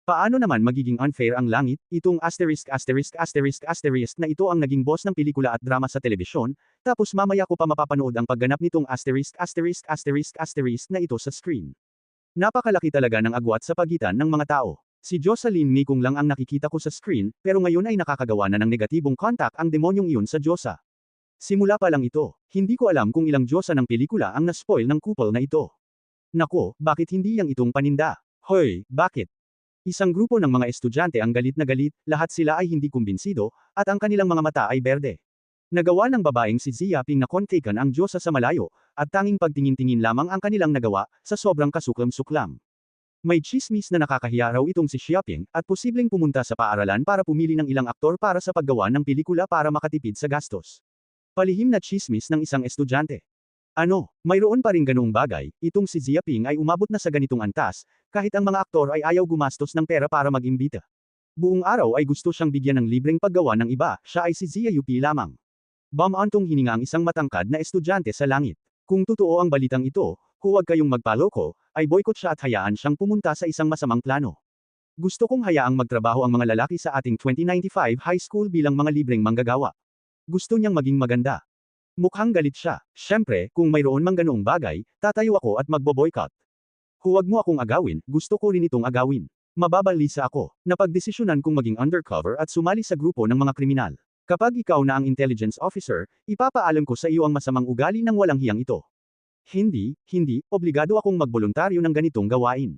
Paano naman magiging unfair ang langit? Itong na ito ang naging boss ng pelikula at drama sa telebisyon, tapos mamaya ko pa mapapanood ang pagganap nitong na ito sa screen. Napakalaki talaga ng agwat sa pagitan ng mga tao. Si Jocelyn Mikong lang ang nakikita ko sa screen, pero ngayon ay nakakagawa na ng negatibong contact ang demonyong iyon sa diyosa. Simula pa lang ito, hindi ko alam kung ilang diyosa ng pelikula ang na-spoil ng couple na ito. Nako, bakit hindi yang itong paninda? Hoy, bakit? Isang grupo ng mga estudyante ang galit na galit, lahat sila ay hindi kumbinsido, at ang kanilang mga mata ay berde. Nagawa ng babaeng si Zia Ping na kontaken ang diyosa sa malayo, at tanging pagtingin-tingin lamang ang kanilang nagawa, sa sobrang kasuklam-suklam. May chismis na nakakahiya raw itong si Xiaoping, at posibleng pumunta sa paaralan para pumili ng ilang aktor para sa paggawa ng pelikula para makatipid sa gastos. Palihim na chismis ng isang estudyante. Ano, mayroon pa ring ganoong bagay, itong si Zia Ping ay umabot na sa ganitong antas, kahit ang mga aktor ay ayaw gumastos ng pera para mag-imbita. Buong araw ay gusto siyang bigyan ng libreng paggawa ng iba, siya ay si Zia Yupi lamang. Bam-antong hininga ang isang matangkad na estudyante sa langit. Kung totoo ang balitang ito, huwag kayong magpaloko, ay boycott siya at hayaan siyang pumunta sa isang masamang plano. Gusto kong hayaang magtrabaho ang mga lalaki sa ating 2095 high school bilang mga libreng manggagawa. Gusto niyang maging maganda. Mukhang galit siya. Siyempre, kung mayroon mang ganoong bagay, tatayo ako at magbo-boycott. Huwag mo akong agawin, gusto ko rin itong agawin. Mababalisa ako. Napagdesisyonan kong maging undercover at sumali sa grupo ng mga kriminal. Kapag ikaw na ang intelligence officer, ipapaalam ko sa iyo ang masamang ugali ng walang hiyang ito. Hindi, obligado akong magboluntaryo ng ganitong gawain.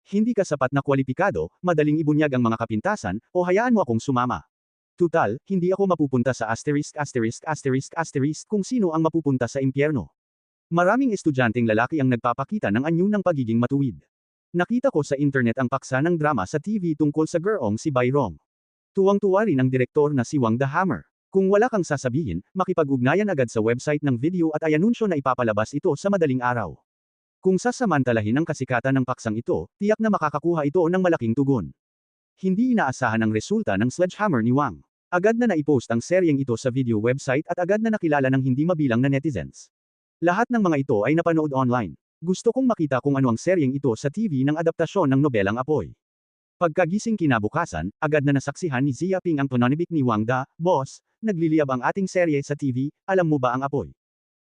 Hindi ka sapat na kwalipikado, madaling ibunyag ang mga kapintasan, o hayaan mo akong sumama. Tutal, hindi ako mapupunta sa kung sino ang mapupunta sa impyerno. Maraming estudyanteng lalaki ang nagpapakita ng anyo ng pagiging matuwid. Nakita ko sa internet ang paksa ng drama sa TV tungkol sa gurong si Bayrong. Tuwang-tuwa rin ang direktor na si Wang the Hammer. Kung wala kang sasabihin, makipag-ugnayan agad sa website ng video at ay anunsyo na ipapalabas ito sa madaling araw. Kung sasamantalahin ang kasikatan ng paksang ito, tiyak na makakakuha ito ng malaking tugon. Hindi inaasahan ang resulta ng sledgehammer ni Wang. Agad na naipost ang seryeng ito sa video website at agad na nakilala ng hindi mabilang na netizens. Lahat ng mga ito ay napanood online. Gusto kong makita kung ano ang seryeng ito sa TV ng adaptasyon ng nobelang Apoy. Pagkagising kinabukasan, agad na nasaksihan ni Zia Ping ang pananibik ni Wang Da, "Boss, nagliliyab ang ating serye sa TV, alam mo ba ang Apoy?"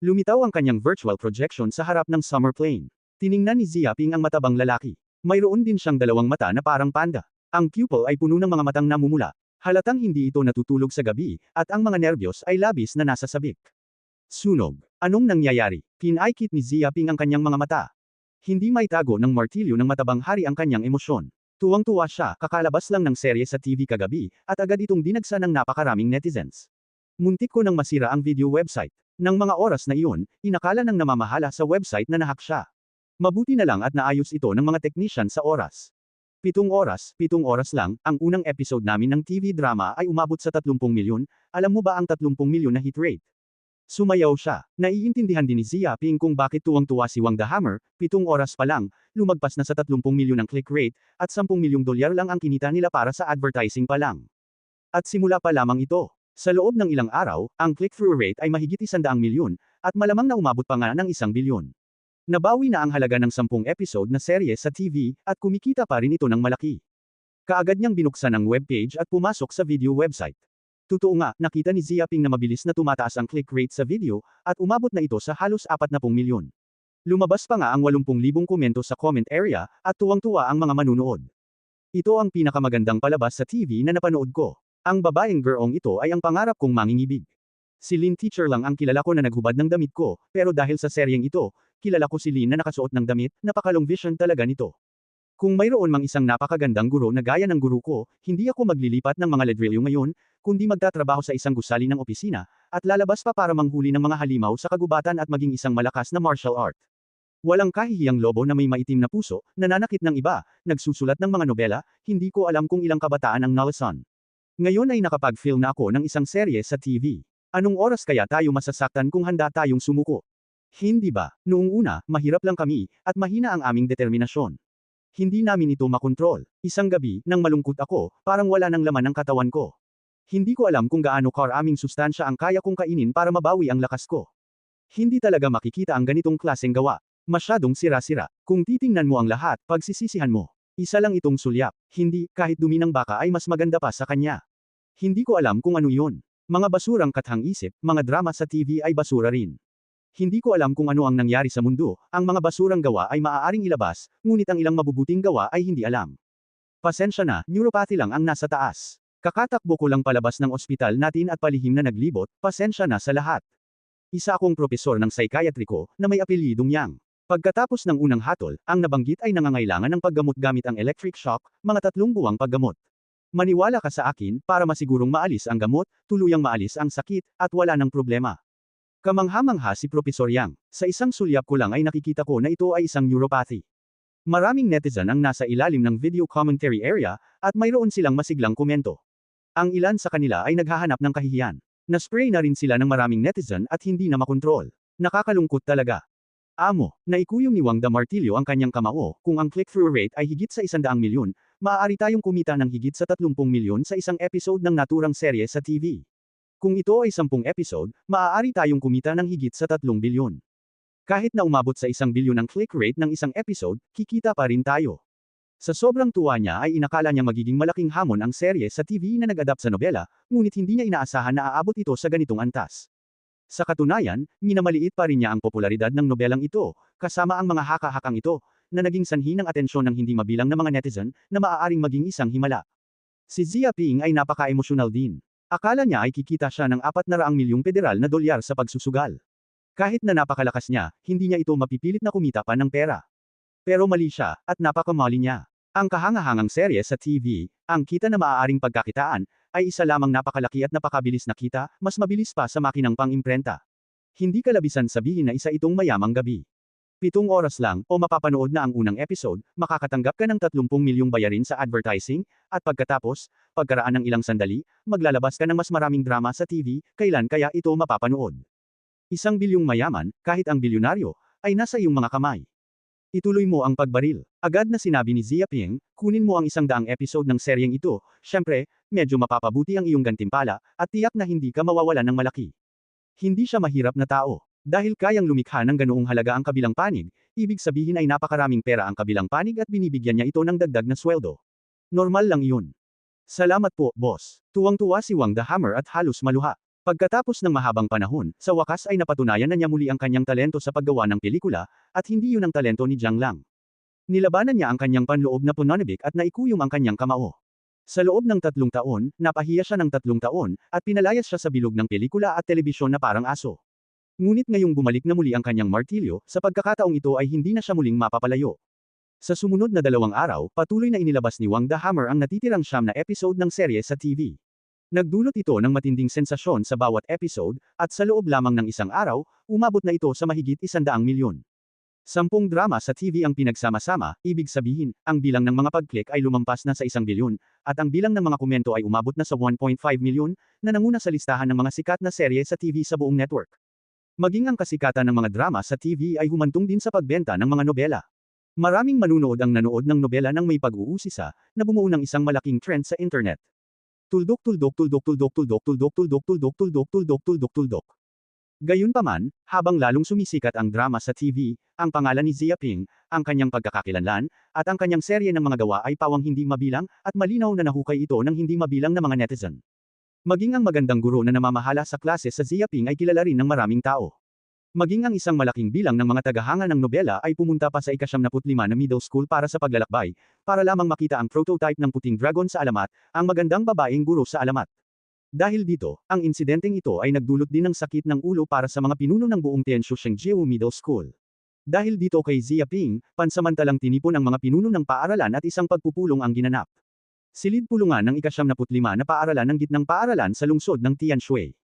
Lumitaw ang kanyang virtual projection sa harap ng summer plane. Tiningnan ni Zia Ping ang matabang lalaki. Mayroon din siyang dalawang mata na parang panda. Ang pupil ay puno ng mga matang namumula. Halatang hindi ito natutulog sa gabi, at ang mga nerbiyos ay labis na nasa sabik. Sunog. Anong nangyayari? Pinaikit ni Zia Ping ang kanyang mga mata. Hindi may tago ng martilyo ng matabang hari ang kanyang emosyon. Tuwang-tuwa siya, kakalabas lang ng serye sa TV kagabi, at agad itong dinagsa ng napakaraming netizens. Muntik ko nang masira ang video website. Nang mga oras na iyon, inakala ng namamahala sa website na nahack siya. Mabuti na lang at naayos ito ng mga technician sa oras. 7 oras lang, ang unang episode namin ng TV drama ay umabot sa 30 milyon, alam mo ba ang 30 milyon na hit rate? Sumayaw siya. Naiintindihan din ni Zia Ping kung bakit tuwang-tuwa si Wang the Hammer, 7 oras pa lang, lumagpas na sa 30 milyon ang click rate, at 10 milyong dolyar lang ang kinita nila para sa advertising pa lang. At simula pa lamang ito. Sa loob ng ilang araw, ang click-through rate ay mahigit 100 milyon, at malamang na umabot pa nga ng 1 bilyon. Nabawi na ang halaga ng 10 episode na serye sa TV, at kumikita pa rin ito ng malaki. Kaagad niyang binuksan ang webpage at pumasok sa video website. Totoo nga, nakita ni Zia Ping na mabilis na tumataas ang click rate sa video, at umabot na ito sa halos 40 milyon. Lumabas pa nga ang 80,000 komento sa comment area, at tuwang-tuwa ang mga manunood. Ito ang pinakamagandang palabas sa TV na napanood ko. Ang babaeng gurong ito ay ang pangarap kong mangingibig. Si Lin Teacher lang ang kilala ko na naghubad ng damit ko, pero dahil sa seryeng ito, kilala ko si Lin na nakasuot ng damit, napakalong vision talaga nito. Kung mayroon mang isang napakagandang guro na gaya ng guru ko, hindi ako maglilipat ng mga ladrilyo ngayon, kundi magtatrabaho sa isang gusali ng opisina, at lalabas pa para manghuli ng mga halimaw sa kagubatan at maging isang malakas na martial art. Walang kahihiyang lobo na may maitim na puso, nananakit ng iba, nagsusulat ng mga nobela, hindi ko alam kung ilang kabataan ang nalasan. Ngayon ay nakapag-film na ako ng isang serye sa TV. Anong oras kaya tayo masasaktan kung handa tayong sumuko? Hindi ba, noong una, mahirap lang kami, at mahina ang aming determinasyon. Hindi namin ito makontrol. Isang gabi, nang malungkot ako, parang wala nang laman ang katawan ko. Hindi ko alam kung gaano karaming sustansya ang kaya kong kainin para mabawi ang lakas ko. Hindi talaga makikita ang ganitong klaseng gawa. Masyadong sira-sira. Kung titingnan mo ang lahat, pagsisisihan mo. Isa lang itong sulyap. Hindi, kahit dumi ng baka ay mas maganda pa sa kanya. Hindi ko alam kung ano yun. Mga basurang kathang-isip, mga drama sa TV ay basura rin. Hindi ko alam kung ano ang nangyari sa mundo, ang mga basurang gawa ay maaaring ilabas, ngunit ang ilang mabubuting gawa ay hindi alam. Pasensya na, neuropathy lang ang nasa taas. Kakatakbo ko lang palabas ng ospital natin at palihim na naglibot, pasensya na sa lahat. Isa akong propesor ng psychiatriko, na may apelyidong Yang. Pagkatapos ng unang hatol, ang nabanggit ay nangangailangan ng paggamot gamit ang electric shock, mga 3 buwang paggamot. Maniwala ka sa akin, para masigurong maalis ang gamot, tuluyang maalis ang sakit, at wala ng problema. Kamangha-mangha si Propesor Yang. Sa isang sulyap ko lang ay nakikita ko na ito ay isang neuropathy. Maraming netizen ang nasa ilalim ng video commentary area, at mayroon silang masiglang komento. Ang ilan sa kanila ay naghahanap ng kahihiyan. Naspray na rin sila ng maraming netizen at hindi na makontrol. Nakakalungkot talaga. Amo, naikuyom ni Wang Martillo ang kanyang kamao, kung ang click-through rate ay higit sa 100 milyon, maaari tayong kumita ng higit sa 30 milyon sa isang episode ng naturang serye sa TV. Kung ito ay 10 episode, maaari tayong kumita ng higit sa 3 bilyon. Kahit na umabot sa 1 bilyon ang click rate ng isang episode, kikita pa rin tayo. Sa sobrang tuwa niya ay inakala niya magiging malaking hamon ang serye sa TV na nag-adapt sa nobela, ngunit hindi niya inaasahan na aabot ito sa ganitong antas. Sa katunayan, minamaliit pa rin niya ang popularidad ng nobelang ito, kasama ang mga haka-hakang ito, na naging sanhi ng atensyon ng hindi mabilang na mga netizen, na maaaring maging isang himala. Si Xia Ping ay napaka-emosyonal din. Akala niya ay kikita siya ng 400 milyong federal na dolyar sa pagsusugal. Kahit na napakalakas niya, hindi niya ito mapipilit na kumita pa ng pera. Pero mali siya, at napakamali niya. Ang kahangahangang serye sa TV, ang kita na maaaring pagkakitaan, ay isa lamang napakalaki at napakabilis na kita, mas mabilis pa sa makinang pang-imprenta. Hindi kalabisan sabihin na isa itong mayamang gabi. 7 oras lang, o mapapanood na ang unang episode, makakatanggap ka ng 30 milyong bayarin sa advertising, at pagkatapos, pagkaraan ng ilang sandali, maglalabas ka ng mas maraming drama sa TV, kailan kaya ito mapapanood? 1 bilyong mayaman, kahit ang bilyonaryo, ay nasa iyong mga kamay. Ituloy mo ang pagbaril. Agad na sinabi ni Xia Ping, kunin mo ang 100 episode ng seryeng ito, syempre, medyo mapapabuti ang iyong gantimpala, at tiyak na hindi ka mawawalan ng malaki. Hindi siya mahirap na tao. Dahil kayang lumikha ng ganoong halaga ang kabilang panig, ibig sabihin ay napakaraming pera ang kabilang panig at binibigyan niya ito ng dagdag na sweldo. Normal lang iyon. Salamat po, boss. Tuwang-tuwa si Wang the Hammer at halos maluha. Pagkatapos ng mahabang panahon, sa wakas ay napatunayan na niya muli ang kanyang talento sa paggawa ng pelikula, at hindi yun ang talento ni Jiang Lang. Nilabanan niya ang kanyang panloob na pananabik at naikuyom ang kanyang kamao. Sa loob ng 3 taon, napahiya siya ng 3 taon, at pinalayas siya sa bilog ng pelikula at telebisyon na parang aso. Ngunit ngayong bumalik na muli ang kanyang martilyo, sa pagkakataong ito ay hindi na siya muling mapapalayo. Sa sumunod na 2 araw, patuloy na inilabas ni Wang the Hammer ang natitirang 9 na episode ng serye sa TV. Nagdulot ito ng matinding sensasyon sa bawat episode, at sa loob lamang ng 1 araw, umabot na ito sa mahigit 100 milyon. 10 drama sa TV ang pinagsama-sama, ibig sabihin, ang bilang ng mga pag-click ay lumampas na sa 1 bilyon, at ang bilang ng mga komento ay umabot na sa 1.5 milyon, na nanguna sa listahan ng mga sikat na serye sa TV sa buong network. Maging ang kasikatan ng mga drama sa TV ay humantong din sa pagbenta ng mga nobela. Maraming manunood ang nanood ng nobela nang may pag-uusisa, na bumuo ng isang malaking trend sa internet. Tuldok tuldok tuldok tuldok tuldok tuldok tuldok tuldok tuldok tuldok tuldok tuldok. Gayunpaman, habang lalong sumisikat ang drama sa TV, ang pangalan ni Xia Ping, ang kanyang pagkakakilanlan, at ang kanyang serye ng mga gawa ay pawang hindi mabilang, at malinaw na nahukay ito ng hindi mabilang na mga netizen. Maging ang magandang guro na namamahala sa klase sa Xia Ping ay kilala rin ng maraming tao. Maging ang isang malaking bilang ng mga tagahanga ng nobela ay pumunta pa sa ika-75 na middle school para sa paglalakbay, para lamang makita ang prototype ng puting dragon sa alamat, ang magandang babaeng guro sa alamat. Dahil dito, ang insidenteng ito ay nagdulot din ng sakit ng ulo para sa mga pinuno ng buong Tianshushenjiu Middle School. Dahil dito kay Xia Ping, pansamantalang tinipon ang mga pinuno ng paaralan at isang pagpupulong ang ginanap. Silid pulungan ng ika-75 na paaralan ng gitnang paaralan sa lungsod ng Tianshui.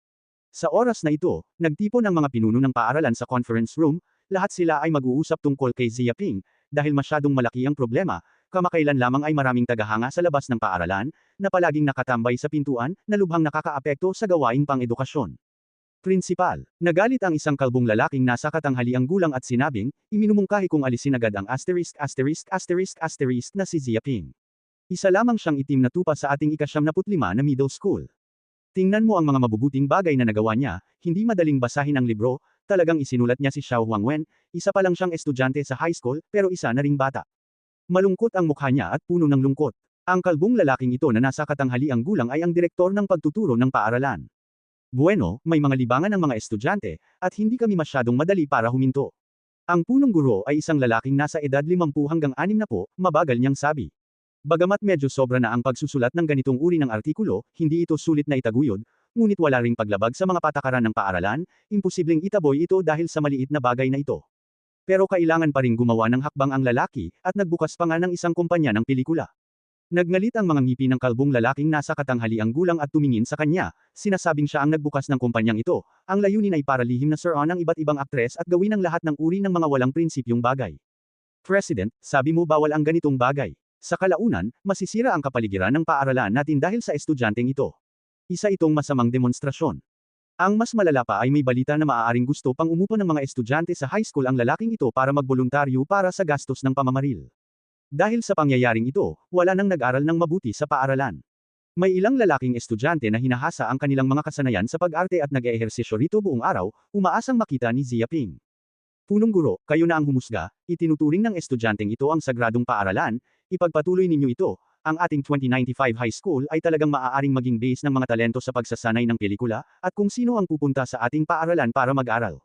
Sa oras na ito, nagtipon ang mga pinuno ng paaralan sa conference room, lahat sila ay mag-uusap tungkol kay Xia Ping, dahil masyadong malaki ang problema, kamakailan lamang ay maraming tagahanga sa labas ng paaralan, na palaging nakatambay sa pintuan, na lubhang nakakaapekto sa gawaing pang-edukasyon. Prinsipal, nagalit ang isang kalbong lalaking nasa katanghaliang gulang at sinabing, iminumungkahi kong alisin agad ang na si Xia Ping. Isa lamang siyang itim na tupa sa ating ika-75 na middle school. Tingnan mo ang mga mabubuting bagay na nagawa niya, hindi madaling basahin ang libro, talagang isinulat niya si Xiao Huangwen, isa pa lang siyang estudyante sa high school, pero isa na ring bata. Malungkot ang mukha niya at puno ng lungkot. Ang kalbong lalaking ito na nasa katanghaliang gulang ay ang direktor ng pagtuturo ng paaralan. Bueno, may mga libangan ng mga estudyante, at hindi kami masyadong madali para huminto. Ang punong guro ay isang lalaking nasa edad 50 hanggang 60, mabagal niyang sabi. Bagamat medyo sobra na ang pagsusulat ng ganitong uri ng artikulo, hindi ito sulit na itaguyod, ngunit wala ring paglabag sa mga patakaran ng paaralan, imposibleng itaboy ito dahil sa maliit na bagay na ito. Pero kailangan pa ring gumawa ng hakbang ang lalaki, at nagbukas pa nga ng isang kumpanya ng pelikula. Nagngalit ang mga ngipin ng kalbong lalaking nasa katanghaliang gulang at tumingin sa kanya, sinasabing siya ang nagbukas ng kumpanyang ito, ang layunin ay para lihim na suron ang iba't ibang aktres at gawin ang lahat ng uri ng mga walang prinsipyong bagay. President, sabi mo bawal ang ganitong bagay. Sa kalaunan, masisira ang kapaligiran ng paaralan natin dahil sa estudyanteng ito. Isa itong masamang demonstrasyon. Ang mas malala pa ay may balita na maaaring gusto pang umupo ng mga estudyante sa high school ang lalaking ito para magboluntaryo para sa gastos ng pamamaril. Dahil sa pangyayaring ito, wala nang nag-aral ng mabuti sa paaralan. May ilang lalaking estudyante na hinahasa ang kanilang mga kasanayan sa pag-arte at nag-eehersisyo rito buong araw, umaasang makita ni Zia Ping. Punong guro, kayo na ang humusga, itinuturing ng estudyanteng ito ang sagradong paaralan, ipagpatuloy ninyo ito, ang ating 2095 high school ay talagang maaaring maging base ng mga talento sa pagsasanay ng pelikula, at kung sino ang pupunta sa ating paaralan para mag-aral.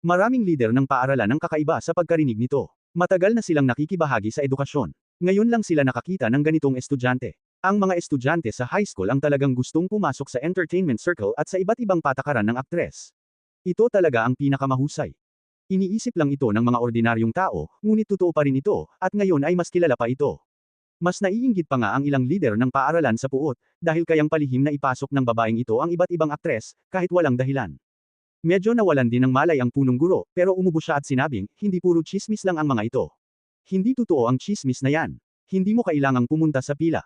Maraming lider ng paaralan ang kakaiba sa pagkarinig nito. Matagal na silang nakikibahagi sa edukasyon. Ngayon lang sila nakakita ng ganitong estudyante. Ang mga estudyante sa high school ang talagang gustong pumasok sa entertainment circle at sa iba't ibang patakaran ng aktres. Ito talaga ang pinakamahusay. Iniisip lang ito ng mga ordinaryong tao, ngunit totoo pa rin ito, at ngayon ay mas kilala pa ito. Mas naiinggit pa nga ang ilang lider ng paaralan sa puot, dahil kayang palihim na ipasok ng babaeng ito ang iba't ibang aktres, kahit walang dahilan. Medyo nawalan din ng malay ang punong guro, pero umubo siya at sinabing, hindi puro chismis lang ang mga ito. Hindi totoo ang chismis na yan. Hindi mo kailangang pumunta sa pila.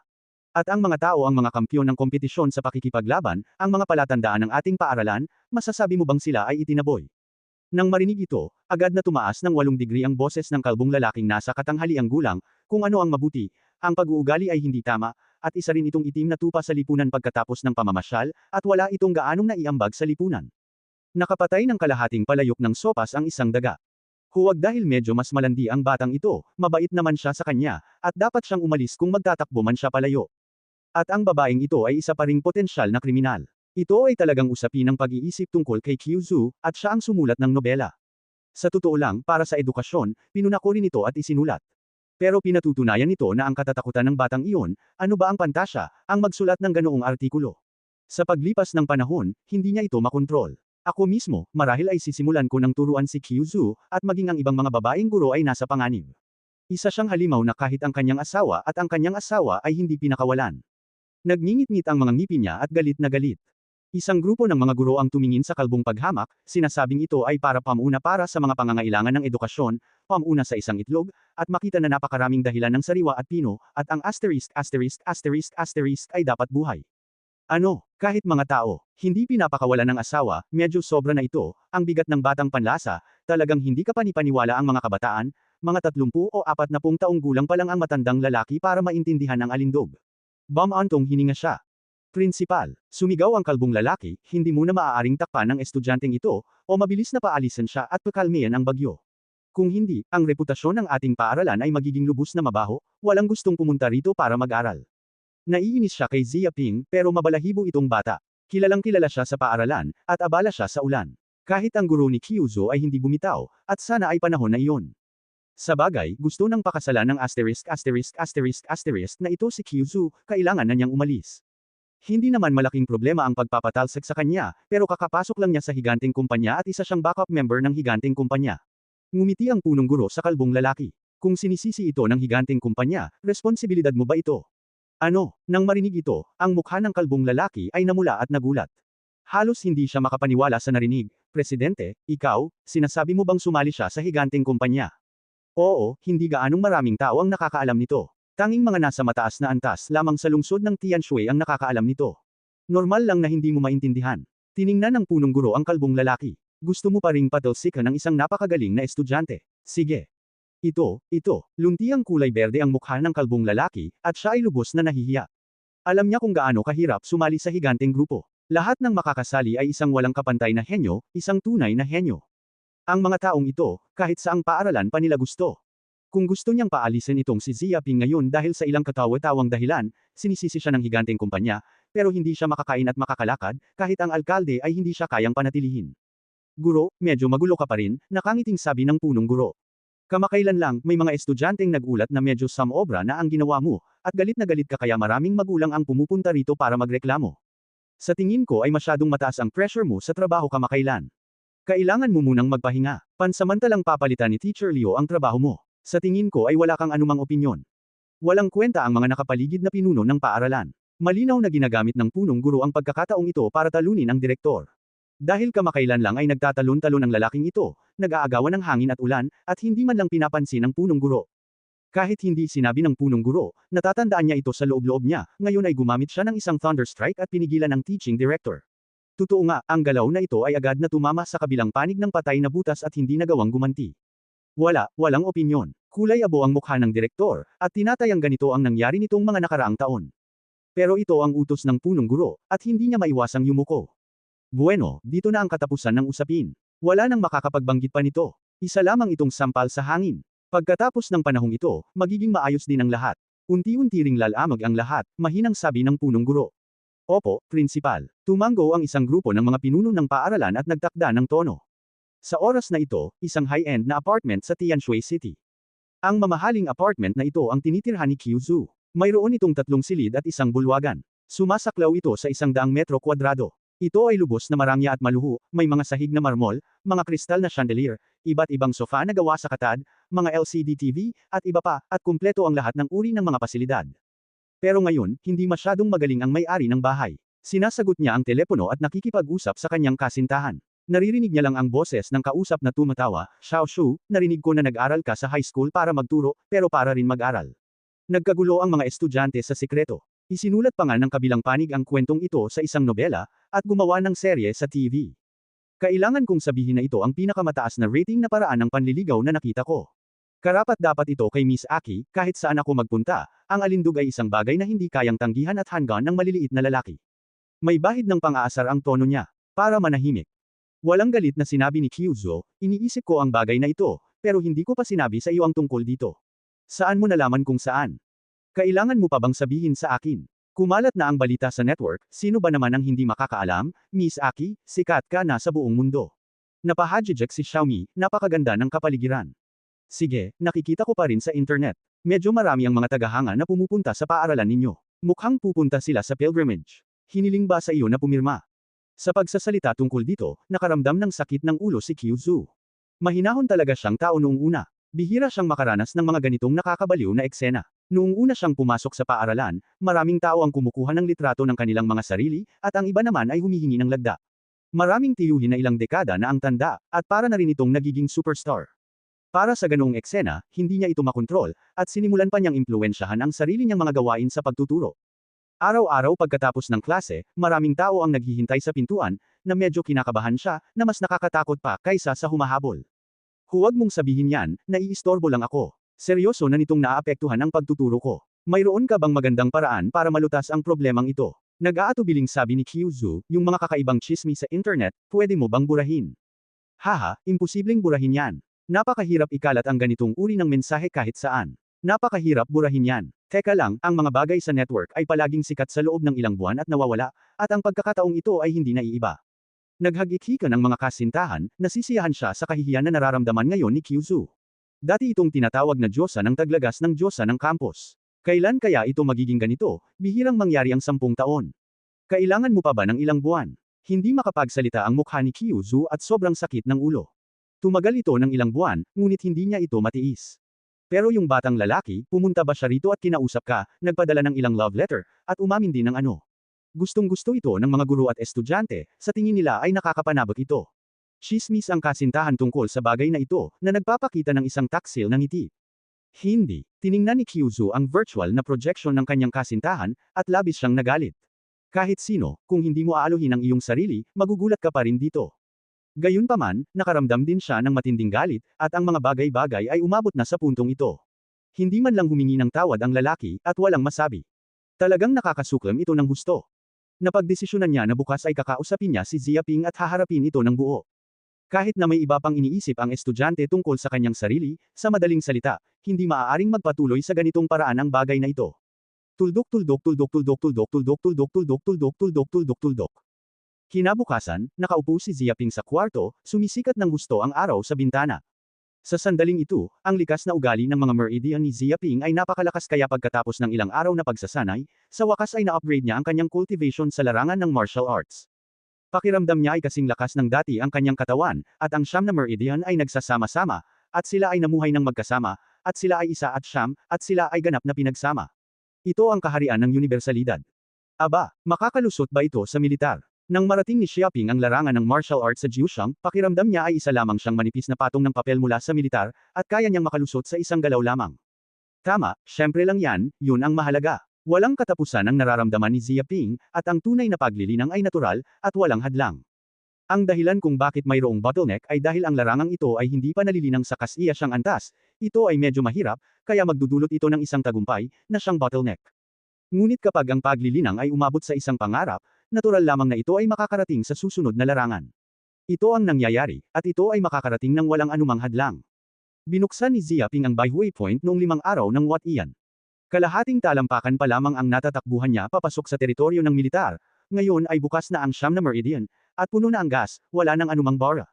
At ang mga tao ang mga kampyon ng kompetisyon sa pakikipaglaban, ang mga palatandaan ng ating paaralan, masasabi mo bang sila ay itinaboy? Nang marinig ito, agad na tumaas ng 8 degree ang boses ng kalbong lalaking nasa katanghaliang gulang, kung ano ang mabuti, ang pag-uugali ay hindi tama, at isa rin itong itim na tupa sa lipunan pagkatapos ng pamamasyal, at wala itong gaanong naiambag sa lipunan. Nakapatay ng kalahating palayok ng sopas ang isang daga. Huwag dahil medyo mas malandi ang batang ito, mabait naman siya sa kanya, at dapat siyang umalis kung magtatakbo man siya palayo. At ang babaeng ito ay isa pa ring potensyal na kriminal. Ito ay talagang usapin ng pag-iisip tungkol kay Qiuzu, at siya ang sumulat ng nobela. Sa totoo lang, para sa edukasyon, pinunako rin ito at isinulat. Pero pinatutunayan nito na ang katatakutan ng batang iyon, ano ba ang pantasya, ang magsulat ng ganoong artikulo. Sa paglipas ng panahon, hindi niya ito makontrol. Ako mismo, marahil ay sisimulan ko ng turuan si Qiuzu, at maging ang ibang mga babaeng guro ay nasa panganib. Isa siyang halimaw na kahit ang kanyang asawa at ang kanyang asawa ay hindi pinakawalan. Nagngingit-ngit ang mga ngipin niya at galit na galit. Isang grupo ng mga guro ang tumingin sa kalbong paghamak, sinasabing ito ay pamuna para sa mga pangangailangan ng edukasyon, pamuna sa isang itlog, at makita na napakaraming dahilan ng sariwa at pino, at ang ***** ay dapat buhay. Ano, kahit mga tao, hindi pinapakawalan ng asawa, medyo sobra na ito, ang bigat ng batang panlasa, talagang hindi ka panipaniwala ang mga kabataan, mga 30 o 40 taong gulang pa lang ang matandang lalaki para maintindihan ang alindog. Bam-antong hininga siya. Prinsipal, sumigaw ang kalbong lalaki, hindi mo na maaaring takpan ng estudyanteng ito, o mabilis na paalisan siya at pakalmihan ang bagyo. Kung hindi, ang reputasyon ng ating paaralan ay magiging lubos na mabaho, walang gustong pumunta rito para mag-aral. Naiinis siya kay Zia Ping, pero mabalahibo itong bata. Kilalang kilala siya sa paaralan, at abala siya sa ulan. Kahit ang guro ni Qiuzu ay hindi bumitaw, at sana ay panahon na iyon. Sa bagay, gusto ng pakasalan ng na ito si Qiuzu, kailangan na niyang umalis. Hindi naman malaking problema ang pagpapatalsik sa kanya, pero kakapasok lang niya sa higanteng kumpanya at isa siyang backup member ng higanteng kumpanya. Ngumiti ang punong guro sa kalbong lalaki. Kung sinisisi ito ng higanteng kumpanya, responsibilidad mo ba ito? Ano, nang marinig ito, ang mukha ng kalbong lalaki ay namula at nagulat. Halos hindi siya makapaniwala sa narinig. Presidente, ikaw, sinasabi mo bang sumali siya sa higanteng kumpanya? Oo, hindi gaanong maraming tao ang nakakaalam nito. Tanging mga nasa mataas na antas lamang sa lungsod ng Tianshui ang nakakaalam nito. Normal lang na hindi mo maintindihan. Tiningnan ng punong guro ang kalbong lalaki. Gusto mo pa ring patalsikan ng isang napakagaling na estudyante. Sige. Ito, luntiang kulay berde ang mukha ng kalbong lalaki, at siya ay lubos na nahihiya. Alam niya kung gaano kahirap sumali sa higanteng grupo. Lahat ng makakasali ay isang walang kapantay na henyo, isang tunay na henyo. Ang mga taong ito, kahit saang paaralan pa nila gusto. Kung gusto niyang paalisin itong si Xia Ping ngayon dahil sa ilang katawa-tawang dahilan, sinisisi siya ng higanteng kumpanya, pero hindi siya makakain at makakalakad, kahit ang alkalde ay hindi siya kayang panatilihin. Guro, medyo magulo ka pa rin, nakangiting sabi ng punong guro. Kamakailan lang, may mga estudyanteng nagulat na medyo samobra na ang ginawa mo, at galit na galit ka kaya maraming magulang ang pumupunta rito para magreklamo. Sa tingin ko ay masyadong mataas ang pressure mo sa trabaho kamakailan. Kailangan mo munang magpahinga. Pansamantalang papalitan ni Teacher Leo ang trabaho mo. Sa tingin ko ay wala kang anumang opinyon. Walang kwenta ang mga nakapaligid na pinuno ng paaralan. Malinaw na ginagamit ng punong guro ang pagkakataong ito para talunin ang direktor. Dahil kamakailan lang ay nagtatalon-talon ang lalaking ito, nag-aagawan ng hangin at ulan, at hindi man lang pinapansin ng punong guro. Kahit hindi sinabi ng punong guro, natatandaan niya ito sa loob-loob niya, ngayon ay gumamit siya ng isang thunder strike at pinigilan ang teaching director. Totoo nga, ang galaw na ito ay agad na tumama sa kabilang panig ng patay na butas at hindi nagawang gumanti. Walang opinyon. Kulay abo ang mukha ng direktor, at tinatayang ganito ang nangyari nitong mga nakaraang taon. Pero ito ang utos ng punong guro, at hindi niya maiwasang yumuko. Bueno, dito na ang katapusan ng usapin. Wala nang makakapagbanggit pa nito. Isa lamang itong sampal sa hangin. Pagkatapos ng panahong ito, magiging maayos din ang lahat. Unti-unti ring lalamag ang lahat, mahinang sabi ng punong guro. Opo, principal. Tumango ang isang grupo ng mga pinuno ng paaralan at nagtakda ng tono. Sa oras na ito, isang high-end na apartment sa Tianshui City. Ang mamahaling apartment na ito ang tinitirhan ni Qiu. Mayroon itong 3 silid at isang bulwagan. Sumasaklaw ito sa 100 metro kwadrado. Ito ay lubos na marangya at maluho, may mga sahig na marmol, mga kristal na chandelier, iba't ibang sofa na gawa sa katad, mga LCD TV, at iba pa, at kumpleto ang lahat ng uri ng mga pasilidad. Pero ngayon, hindi masyadong magaling ang may-ari ng bahay. Sinasagot niya ang telepono at nakikipag-usap sa kanyang kasintahan. Naririnig niya lang ang boses ng kausap na tumatawa, Xiao Shu, narinig ko na nag-aral ka sa high school para magturo, pero para rin mag-aral. Nagkagulo ang mga estudyante sa sikreto. Isinulat pa nga ng kabilang panig ang kwentong ito sa isang nobela, at gumawa ng serye sa TV. Kailangan kong sabihin na ito ang pinakamataas na rating na paraan ng panliligaw na nakita ko. Karapat-dapat ito kay Miss Aki, kahit saan ako magpunta, ang alindog ay isang bagay na hindi kayang tanggihan at hanggan ng maliliit na lalaki. May bahid ng pang-aasar ang tono niya, para manahimik. Walang galit na sinabi ni Kyuzo, iniisip ko ang bagay na ito, pero hindi ko pa sinabi sa iyo ang tungkol dito. Saan mo nalaman kung saan? Kailangan mo pa bang sabihin sa akin? Kumalat na ang balita sa network, sino ba naman ang hindi makakaalam, Miss Aki, sikat ka na sa buong mundo. Napahadjijek si Xiaomi, napakaganda ng kapaligiran. Sige, nakikita ko pa rin sa internet. Medyo marami ang mga tagahanga na pumupunta sa paaralan ninyo. Mukhang pupunta sila sa pilgrimage. Hiniling ba sa iyo na pumirma? Sa pagsasalita tungkol dito, nakaramdam ng sakit ng ulo si Kyuzu. Mahinahon talaga siyang tao noong una. Bihira siyang makaranas ng mga ganitong nakakabaliw na eksena. Noong una siyang pumasok sa paaralan, maraming tao ang kumukuha ng litrato ng kanilang mga sarili, at ang iba naman ay humihingi ng lagda. Maraming tiyuhin na ilang dekada na ang tanda, at para na rin itong nagiging superstar. Para sa ganoong eksena, hindi niya ito makontrol, at sinimulan pa niyang impluwensyahan ang sarili niyang mga gawain sa pagtuturo. Araw-araw pagkatapos ng klase, maraming tao ang naghihintay sa pintuan, na medyo kinakabahan siya, na mas nakakatakot pa kaysa sa humahabol. Huwag mong sabihin yan, naiistorbo lang ako. Seryoso na nitong naapektuhan ang pagtuturo ko. Mayroon ka bang magandang paraan para malutas ang problemang ito? Nag-aatubiling sabi ni Kyuzu, yung mga kakaibang chismis sa internet, pwede mo bang burahin? Haha, imposibleng burahin yan. Napakahirap ikalat ang ganitong uri ng mensahe kahit saan. Napakahirap burahin yan. Teka lang, ang mga bagay sa network ay palaging sikat sa loob ng ilang buwan at nawawala, at ang pagkakataong ito ay hindi naiiba. Naghagikika ng mga kasintahan, nasisiyahan siya sa kahihiyan na nararamdaman ngayon ni Kyuzu. Dati itong tinatawag na Diyosa ng taglagas ng Diyosa ng campus. Kailan kaya ito magiging ganito? Bihirang mangyari ang 10 taon. Kailangan mo pa ba ng ilang buwan? Hindi makapagsalita ang mukha ni Kyuzu at sobrang sakit ng ulo. Tumagal ito ng ilang buwan, ngunit hindi niya ito matiis. Pero yung batang lalaki, pumunta ba siya rito at kinausap ka, nagpadala ng ilang love letter, at umamin din ng ano? Gustong-gusto ito ng mga guro at estudyante, sa tingin nila ay nakakapanabot ito. Chismis ang kasintahan tungkol sa bagay na ito, na nagpapakita ng isang taksil ng ngiti. Hindi. Tiningnan ni Kyuzu ang virtual na projection ng kanyang kasintahan, at labis siyang nagalit. Kahit sino, kung hindi mo aaluhin ang iyong sarili, magugulat ka pa rin dito. Gayunpaman, nakaramdam din siya ng matinding galit, at ang mga bagay-bagay ay umabot na sa puntong ito. Hindi man lang humingi ng tawad ang lalaki, at walang masabi. Talagang nakakasuklam ito ng husto. Napagdesisyonan niya na bukas ay kakausapin niya si Xia Ping at haharapin ito ng buo. Kahit na may iba pang iniisip ang estudyante tungkol sa kanyang sarili, sa madaling salita, hindi maaaring magpatuloy sa ganitong paraan ang bagay na ito. Tuldok tuldok tuldok tuldok tuldok tuldok tuldok tuldok tuldok tuldok tuldok tuldok. Kinabukasan, nakaupo si Ziaping sa kwarto, sumisikat ng husto ang araw sa bintana. Sa sandaling ito, ang likas na ugali ng mga Meridian ni Ziaping ay napakalakas kaya pagkatapos ng ilang araw na pagsasanay, sa wakas ay na-upgrade niya ang kanyang cultivation sa larangan ng martial arts. Pakiramdam niya ay kasing lakas ng dati ang kanyang katawan, at ang siyam na Meridian ay nagsasama-sama, at sila ay namuhay ng magkasama, at sila ay isa at siyam, at sila ay ganap na pinagsama. Ito ang kaharian ng unibersalidad. Aba, makakalusot ba ito sa militar? Nang marating ni Xiaoping ang larangan ng martial arts sa Jiuxiang, pakiramdam niya ay isa lamang siyang manipis na patong ng papel mula sa militar, at kaya niyang makalusot sa isang galaw lamang. Tama, syempre lang yan, yun ang mahalaga. Walang katapusan ang nararamdaman ni Ziaping, at ang tunay na paglilinang ay natural, at walang hadlang. Ang dahilan kung bakit mayroong bottleneck ay dahil ang larangang ito ay hindi pa nalilinang sa kasiya siyang antas, ito ay medyo mahirap, kaya magdudulot ito ng isang tagumpay, na siyang bottleneck. Ngunit kapag ang paglilinang ay umabot sa isang pangarap, natural lamang na ito ay makakarating sa susunod na larangan. Ito ang nangyayari, at ito ay makakarating ng walang anumang hadlang. Binuksan ni Ziaping ang Baihui Point noong 5 araw ng Wat Iyan. Kalahating talampakan pa lamang ang natatakbuhan niya papasok sa teritoryo ng militar, ngayon ay bukas na ang siyam na Meridian, at puno na ang gas, wala nang anumang bara.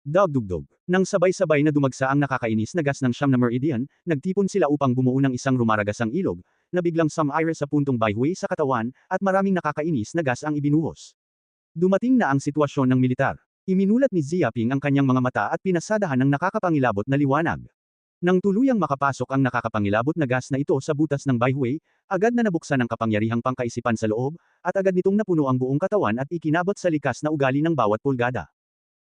Dagdugdog. Nang sabay-sabay na dumagsa ang nakakainis na gas ng siyam na Meridian, nagtipon sila upang bumuo ng isang rumaragasang ilog, na biglang sumire sa puntong Baihui sa katawan, at maraming nakakainis na gas ang ibinuhos. Dumating na ang sitwasyon ng militar. Iminulat ni Ziaping ang kanyang mga mata at pinasadahan ng nakakapangilabot na liwanag. Nang tuluyang makapasok ang nakakapangilabot na gas na ito sa butas ng Baihui, agad na nabuksan ang kapangyarihang pangkaisipan sa loob, at agad nitong napuno ang buong katawan at ikinabot sa likas na ugali ng bawat pulgada.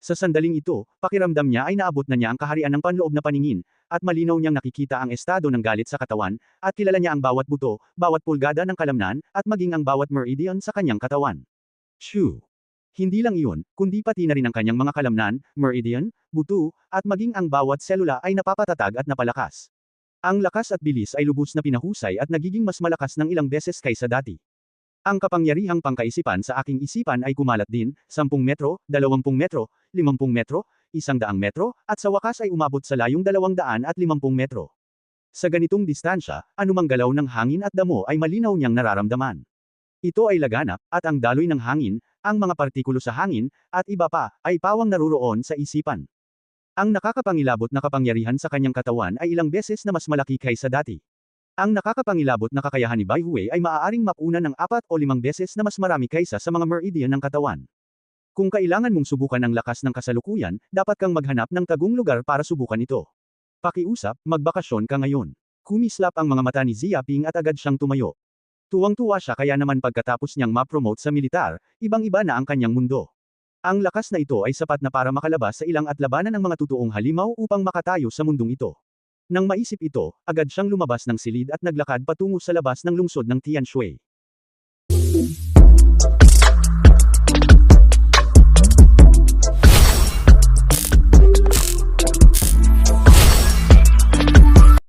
Sa sandaling ito, pakiramdam niya ay naabot na niya ang kaharian ng panloob na paningin, at malinaw niyang nakikita ang estado ng galit sa katawan, at kilala niya ang bawat buto, bawat pulgada ng kalamnan, at maging ang bawat meridian sa kanyang katawan. Shoo! Hindi lang iyon, kundi pati na rin ang kanyang mga kalamnan, meridian, buto, at maging ang bawat selula ay napapatatag at napalakas. Ang lakas at bilis ay lubos na pinahusay at nagiging mas malakas ng ilang beses kaysa dati. Ang kapangyarihang pangkaisipan sa aking isipan ay kumalat din, 10 metro, 20 metro, 50 metro, 100 metro, at sa wakas ay umabot sa layong 250 metro. Sa ganitong distansya, anumang galaw ng hangin at damo ay malinaw niyang nararamdaman. Ito ay laganap, at ang daloy ng hangin, ang mga partikulo sa hangin, at iba pa, ay pawang naruroon sa isipan. Ang nakakapangilabot na kapangyarihan sa kanyang katawan ay ilang beses na mas malaki kaysa dati. Ang nakakapangilabot na kakayahan ni Baihui ay maaaring mapuna ng 4 o 5 beses na mas marami kaysa sa mga meridian ng katawan. Kung kailangan mong subukan ang lakas ng kasalukuyan, dapat kang maghanap ng tagong lugar para subukan ito. Pakiusap, magbakasyon ka ngayon. Kumislap ang mga mata ni Ziaping at agad siyang tumayo. Tuwang-tuwa siya kaya naman pagkatapos niyang ma-promote sa militar, ibang-iba na ang kanyang mundo. Ang lakas na ito ay sapat na para makalabas sa ilang at labanan ng mga totoong halimaw upang makatayo sa mundong ito. Nang maisip ito, agad siyang lumabas ng silid at naglakad patungo sa labas ng lungsod ng Tianshui.